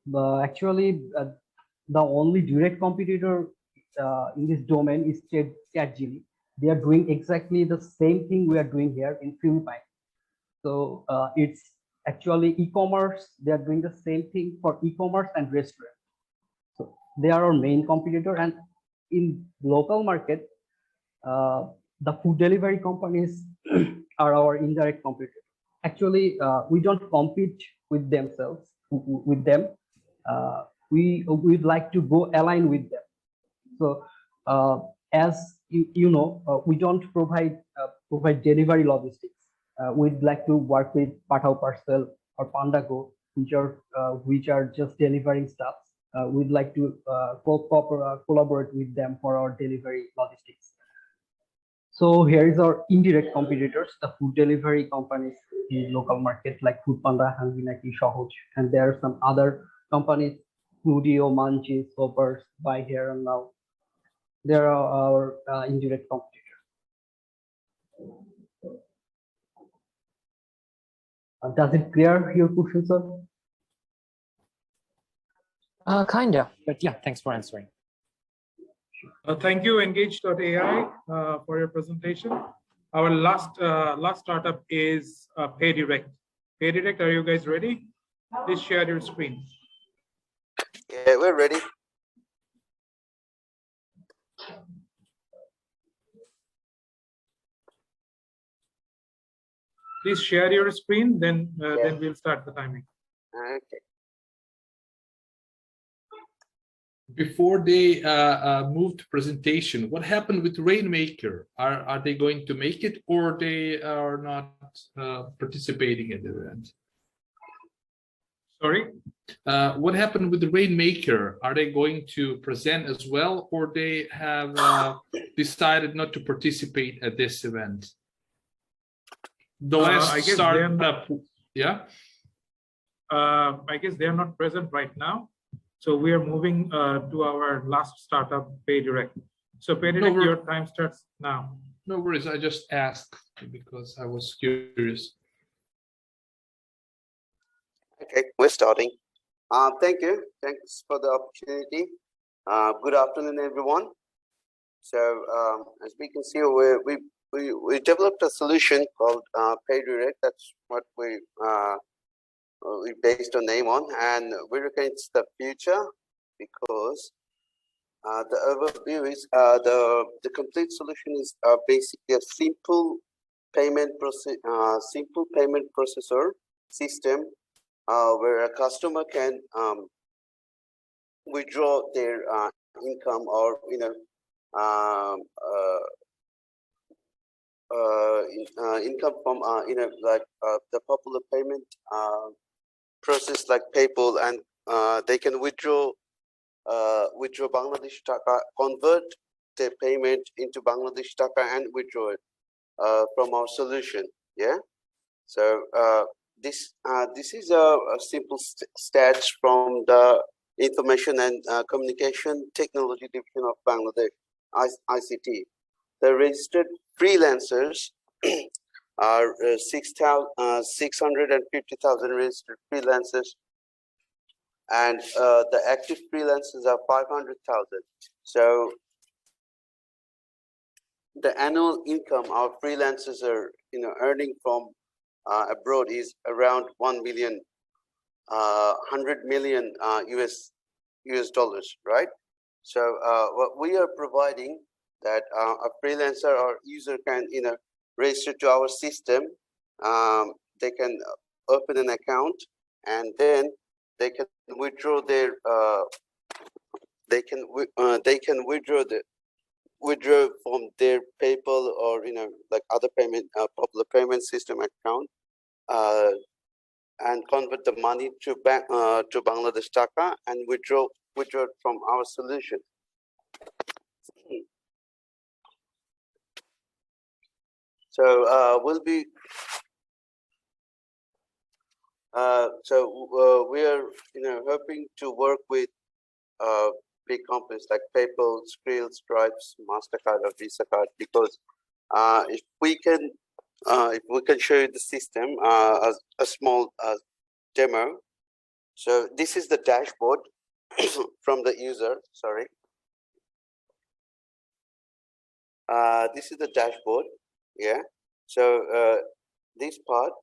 actually the only direct competitor in this domain is ChatGPT. They are doing exactly the same thing we are doing here in Philippines. So it's actually e-commerce. They are doing the same thing for e-commerce and restaurant. So they are our main competitor. And in local market, the food delivery companies are our indirect competitor. Actually, we don't compete with them. We'd like to go align with them. So as you know, we don't provide delivery logistics. We'd like to work with Pathao Parcel or Pandago, which are just delivering stuff. We'd like to collaborate with them for our delivery logistics. So here is our indirect competitors, the food delivery companies in local market like Foodpanda, Hanginaki, Shohoj, and there are some other companies, Studio, Munchies, Hoppers, Buy Here and Now. There are our indirect competitors. Does it clear your question, sir? Kinda, but yeah, thanks for answering. Thank you, Engage.ai, for your presentation. Our last startup is PayDirect. PayDirect, are you guys ready? Please share your screen. Yeah, we're ready. Please share your screen, then we'll start the timing. Okay. Before they move to presentation, what happened with Rainmaker? Are they going to make it, or they are not participating in the event? Sorry? What happened with the Rainmaker? Are they going to present as well, or they have decided not to participate at this event? The last startup, yeah? I guess they are not present right now. So we are moving to our last startup, PayDirect. So PayDirect, your time starts now. No worries, I just asked because I was curious. Okay, we're starting. Thank you. Thanks for the opportunity. Good afternoon, everyone. So as we can see, we developed a solution called PayDirect. That's what we based our name on, and we reckon it's the future because the overview is the complete solution is basically a simple payment processor system where a customer can withdraw their income or income from like the popular payment process like PayPal, and they can withdraw Bangladesh Taka, convert their payment into Bangladesh Taka and withdraw it from our solution. Yeah. So this is a simple stats from the Information and Communication Technology Division of Bangladesh, ICT. The registered freelancers are 650,000 registered freelancers, and the active freelancers are 500,000. So the annual income our freelancers are earning from abroad is around 100 million US dollars, right? So what we are providing that a freelancer or user can register to our system. They can open an account, and then they can withdraw their withdraw from their PayPal or like other payment popular payment system account and convert the money to Bangladesh Taka and withdraw it from our solution. So we'll be we are hoping to work with big companies like PayPal, Skrill, Stripes, Mastercard, or Visa card, because if we can show you the system as a small demo. So this is the dashboard from the user. Sorry, this is the dashboard. Yeah. So this part,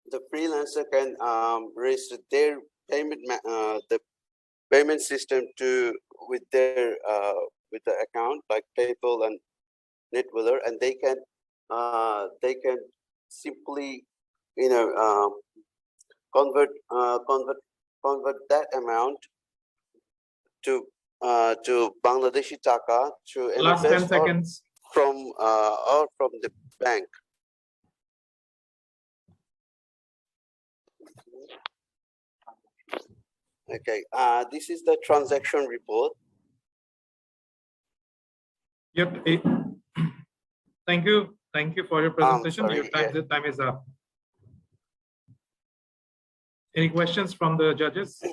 the freelancer can register their the payment system with their with the account like PayPal and NetWeather, and they can simply convert that amount to Bangladeshi Taka to Last 10 seconds. From the bank. Okay, this is the transaction report. Yep. Thank you for your presentation. Your time is up. Any questions from the judges?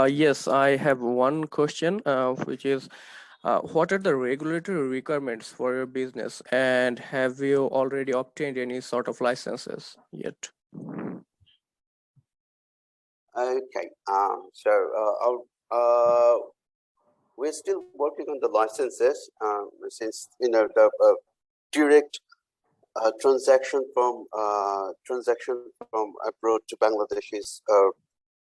Yes, I have one question, which is, what are the regulatory requirements for your business, and have you already obtained any sort of licenses yet? Okay, we're still working on the licenses since the direct transaction from abroad to Bangladesh is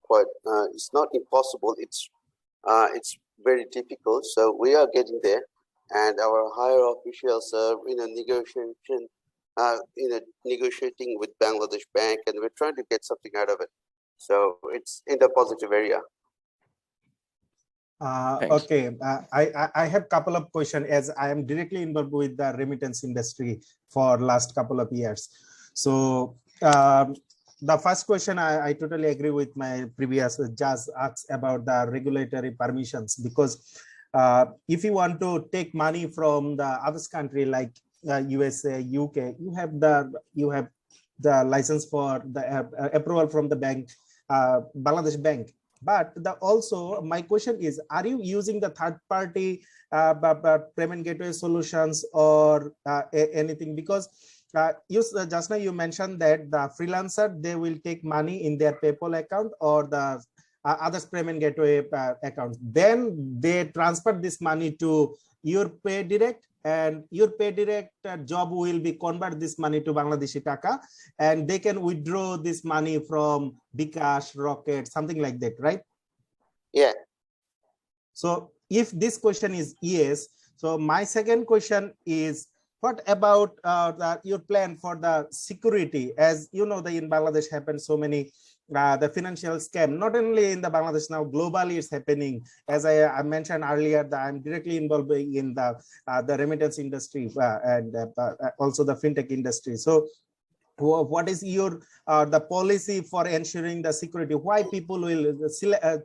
quite it's not impossible. It's very difficult. So we are getting there, and our higher officials are negotiating with Bangladesh Bank, and we're trying to get something out of it. So it's in the positive area. Okay, I have a couple of questions, as I am directly involved with the remittance industry for last couple of years. So the first question, I totally agree with my previous judge asked about the regulatory permissions, because if you want to take money from the other country like USA, UK, you have the license for the approval from the bank, Bangladesh Bank. But also my question is, are you using the third-party payment gateway solutions or anything? Because just now you mentioned that the freelancer, they will take money in their PayPal account or the other payment gateway account. Then they transfer this money to your PayDirect, and your PayDirect job will be convert this money to Bangladeshi Taka, and they can withdraw this money from bKash, Rocket, something like that, right? Yeah. So if this question is yes, so my second question is, what about your plan for the security? As you know, in Bangladesh happen so many the financial scam, not only in the Bangladesh, now globally it's happening. As I mentioned earlier, that I'm directly involved in the remittance industry and also the fintech industry. So what is your the policy for ensuring the security? Why people will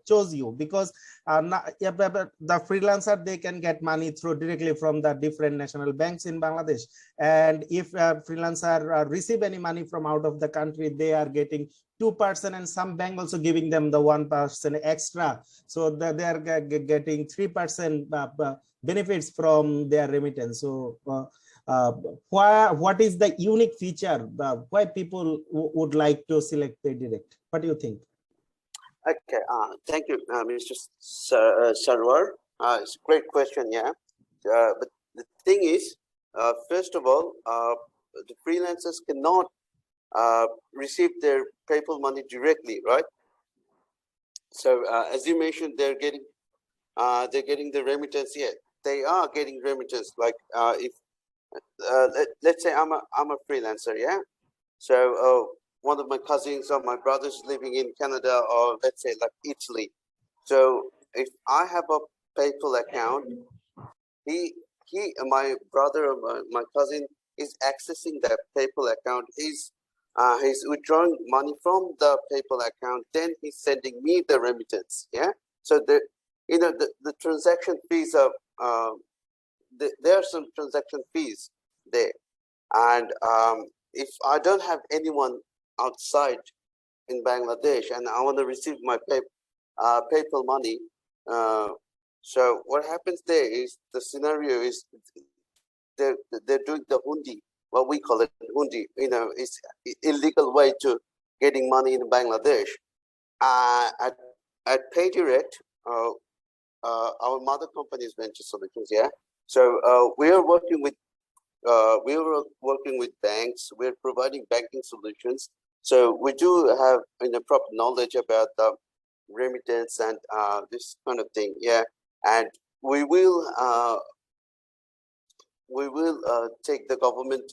choose you? Because the freelancer, they can get money through directly from the different national banks in Bangladesh, and if a freelancer receive any money from out of the country, they are getting 2%, and some bank also giving them the 1% extra, so that they are getting 3% benefits from their remittance. So what is the unique feature why people would like to select PayDirect? What do you think? Okay, thank you, Mr. Sarwar. It's a great question, yeah. But the thing is, first of all, the freelancers cannot receive their PayPal money directly, right? So as you mentioned, they're getting the remittance. Yeah, they are getting remittance. Like if let's say I'm a freelancer, yeah. So one of my cousins or my brothers living in Canada, or let's say like Italy. So if I have a PayPal account, my brother or my cousin is accessing the PayPal account. He's withdrawing money from the PayPal account, then he's sending me the remittance. Yeah. So the transaction fees are there are some transaction fees there, and if I don't have anyone outside in Bangladesh and I want to receive my PayPal money, so what happens there is the scenario is they're doing the hundi, what we call it hundi. It's illegal way to getting money in Bangladesh. At PayDirect, our mother company is Venture Solutions. Yeah, so we are working with banks. We're providing banking solutions. So we do have proper knowledge about the remittance and this kind of thing. Yeah, and we will take the government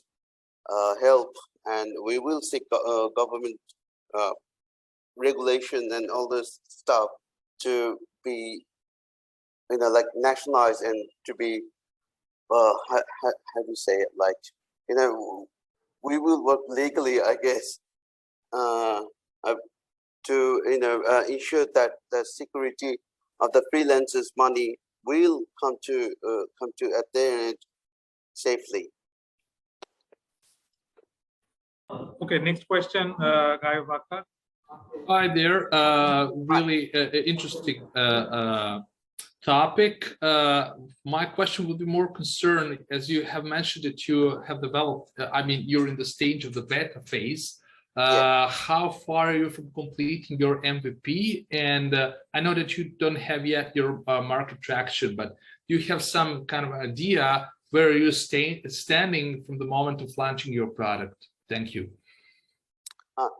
help, and we will seek government regulation and all this stuff to be like nationalized and to be how do you say it, like we will work legally, I guess, to ensure that the security of the freelancers' money will come to at their end safely. Okay, next question, Guy Vakar. Hi there. Really interesting topic. My question would be more concerned, as you have mentioned that you have developed, you're in the stage of the beta phase. How far are you from completing your MVP? And I know that you don't have yet your market traction, but do you have some kind of idea where you're standing from the moment of launching your product? Thank you.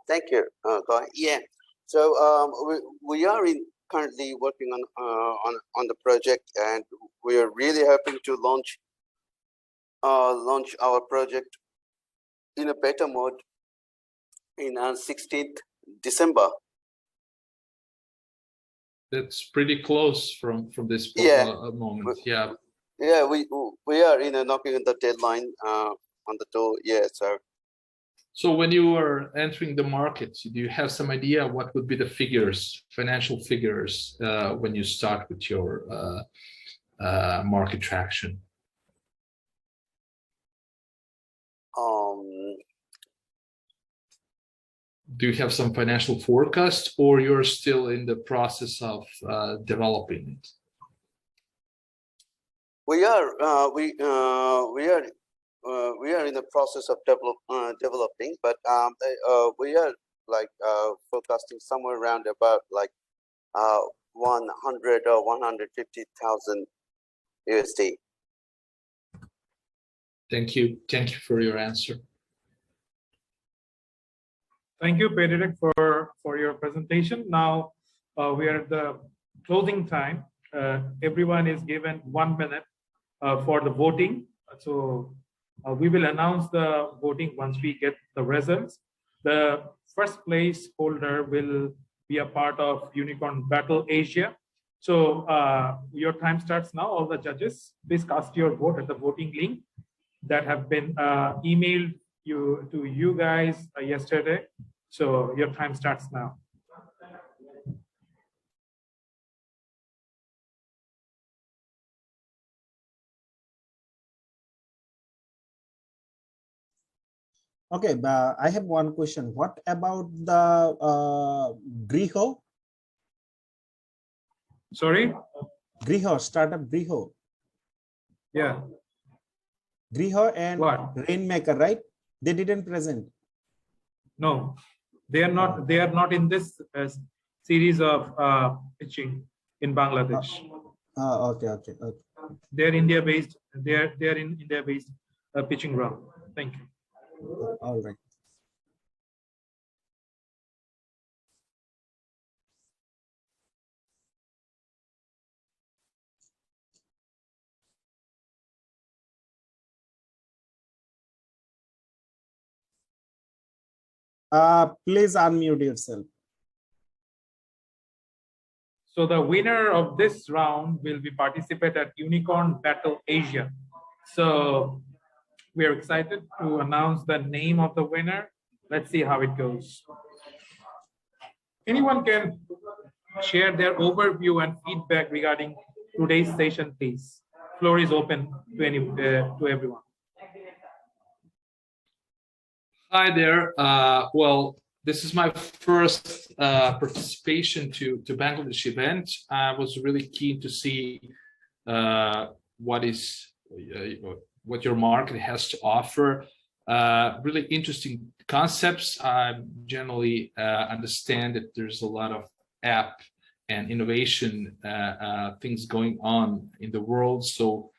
Thank you, Guy. Yeah. So we are currently working on the project, and we are really hoping to launch our project in a beta mode in 16th December. That's pretty close from this moment. Yeah. Yeah, we are knocking on the deadline on the door. Yeah. So when you are entering the market, do you have some idea what would be the figures, financial figures, when you start with your market traction? Do you have some financial forecast, or you're still in the process of developing it? We are in the process of developing, but we are like forecasting somewhere around about like 100 or 150,000 USD. Thank you for your answer. Thank you, PayDirect, for your presentation. Now we are at the closing time. Everyone is given 1 minute for the voting. So we will announce the voting once we get the results. The first place holder will be a part of Unicorn Battle Asia. So your time starts now. All the judges, please cast your vote at the voting link that have been emailed to you guys yesterday. So your time starts now. Okay, but I have one question. What about the Griho? Sorry? Griho, startup Griho. Yeah. Griho and what? Rainmaker, right? They didn't present. No, they are not. They are not in this series of pitching in Bangladesh. Okay. They're India based. They're in India based pitching round. Thank you. All right. Please unmute yourself. So the winner of this round will be participate at Unicorn Battle Asia. So we are excited to announce the name of the winner. Let's see how it goes. Anyone can share their overview and feedback regarding today's session, please. Floor is open to everyone. Hi there. Well, this is my first participation to Bangladesh event. I was really keen to see what your market has to offer. Really interesting concepts. I generally understand that there's a lot of app and innovation things going on in the world. So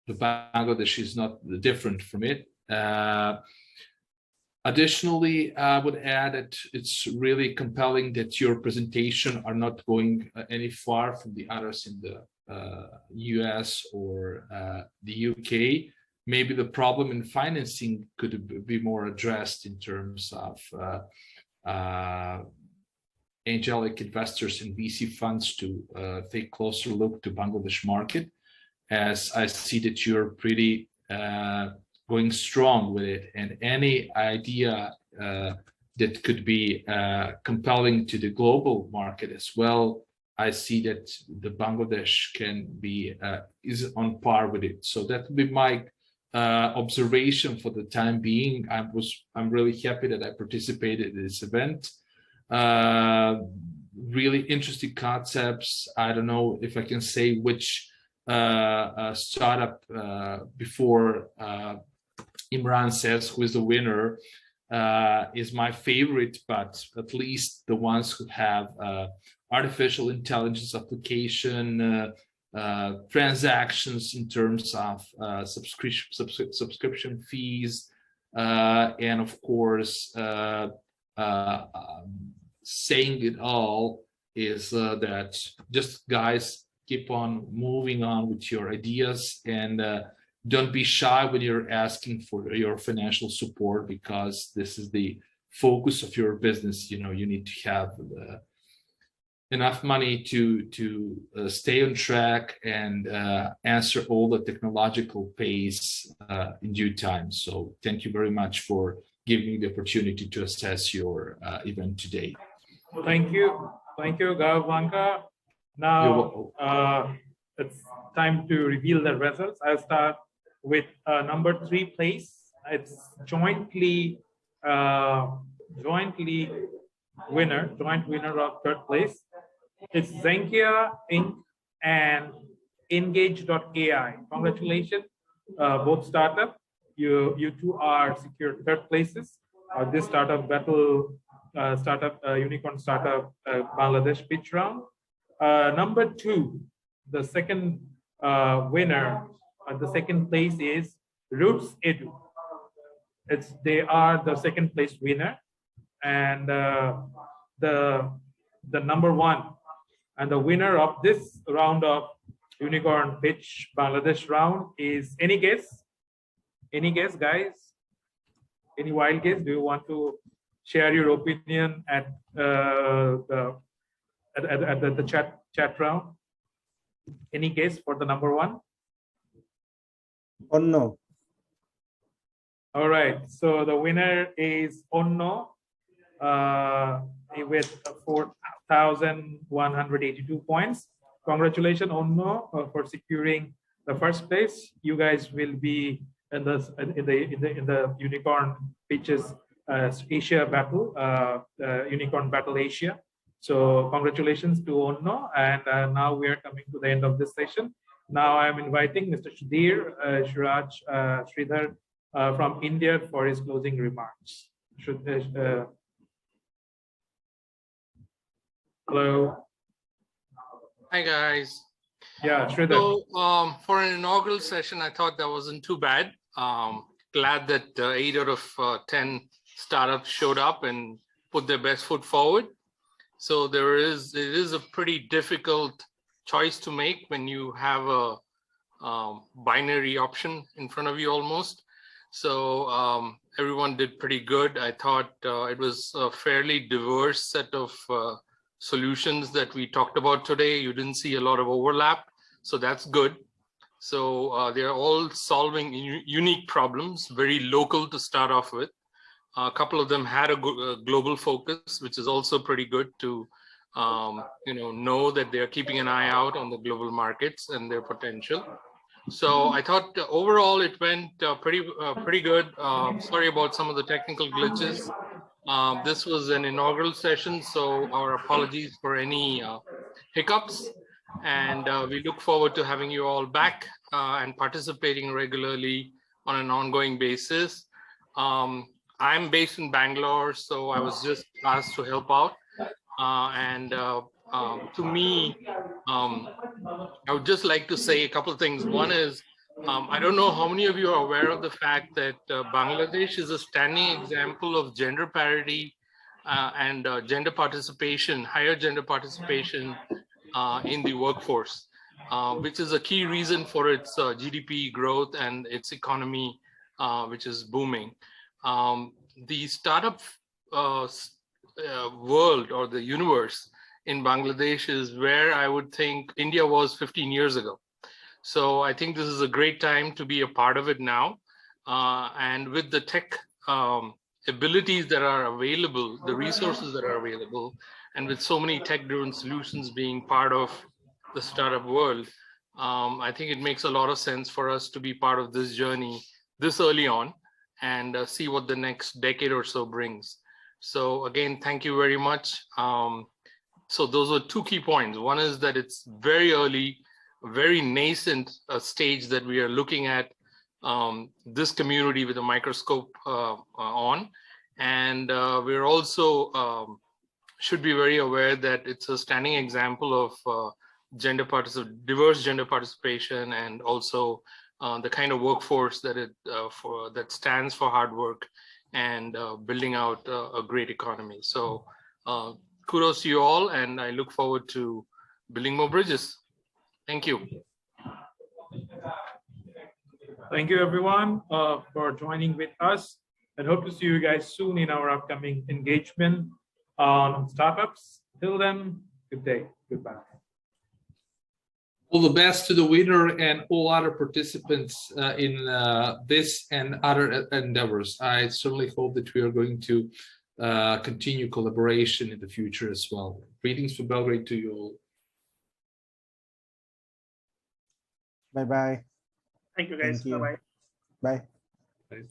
the Bangladesh is not different from it. Additionally, I would add that it's really compelling that your presentation are not going any far from the others in the US or the UK. Maybe the problem in financing could be more addressed in terms of angelic investors and VC funds to take a closer look to Bangladesh market, as I see that you're pretty going strong with it, and any idea that could be compelling to the global market as well. I see that the Bangladesh can be is on par with it. So that would be my observation for the time being. I'm really happy that I participated in this event. Really interesting concepts. I don't know if I can say which startup before Imran says who is the winner is my favorite, but at least the ones who have artificial intelligence application, transactions in terms of subscription fees, and of course saying it all is that just guys keep on moving on with your ideas, and don't be shy when you're asking for your financial support, because this is the focus of your business. You know, you need to have enough money to stay on track and answer all the technological pace in due time. So thank you very much for giving me the opportunity to assess your event today. Thank you, Gavanka. Now it's time to reveal the results. I'll start with number 3 place. It's joint winner of 3rd place. It's Zenkia Inc. and Engage.ai. Congratulations, both startup. You two are secured 3rd places. This startup battle, unicorn startup Bangladesh pitch round. Number 2, the second winner, the 2nd place is Roots Edu. They are the 2nd place winner, and the number 1 and the winner of this round of Unicorn Pitch Bangladesh round is any guess? Any guess, guys? Any wild guess? Do you want to share your opinion at the chat round? Any guess for the number 1? Onno. All right. So the winner is Onno with 4,182 points. Congratulations, Onno, for securing the 1st place. You guys will be in the Unicorn Pitches Asia Battle, Unicorn Battle Asia. So congratulations to Onno, and now we are coming to the end of this session. Now I'm inviting Mr. Sridhar from India for his closing remarks. Hello. Hi guys. Yeah, Sridhar. So for an inaugural session, I thought that wasn't too bad. Glad that 8 out of 10 startups showed up and put their best foot forward. So it is a pretty difficult choice to make when you have a binary option in front of you almost. So everyone did pretty good. I thought it was a fairly diverse set of solutions that we talked about today. You didn't see a lot of overlap, so that's good. So they're all solving unique problems, very local to start off with. A couple of them had a global focus, which is also pretty good to know that they're keeping an eye out on the global markets and their potential. So I thought overall it went pretty good. Sorry about some of the technical glitches. This was an inaugural session, so our apologies for any hiccups. And we look forward to having you all back and participating regularly on an ongoing basis. I'm based in Bangalore, so I was just asked to help out. To me, I would just like to say a couple of things. One is, I don't know how many of you are aware of the fact that Bangladesh is a standing example of gender parity and gender participation, higher gender participation in the workforce, which is a key reason for its GDP growth and its economy, which is booming. The startup world or the universe in Bangladesh is where I would think India was 15 years ago. So I think this is a great time to be a part of it now. And with the tech abilities that are available, the resources that are available, and with so many tech-driven solutions being part of the startup world, I think it makes a lot of sense for us to be part of this journey this early on and see what the next decade or so brings. So again, thank you very much. So those are two key points. One is that it's very early, very nascent stage that we are looking at this community with a microscope on. And we're also should be very aware that it's a standing example of diverse gender participation, and also the kind of workforce that that stands for hard work and building out a great economy. So kudos to you all, and I look forward to building more bridges. Thank you. Thank you, everyone, for joining with us, and hope to see you guys soon in our upcoming engagement on startups. Till then, good day. Goodbye. All the best to the winner and all other participants in this and other endeavors. I certainly hope that we are going to continue collaboration in the future as well. Greetings from Belgrade to you all. Bye-bye. Thank you, guys. Thank you. Bye-bye. Bye. Bye.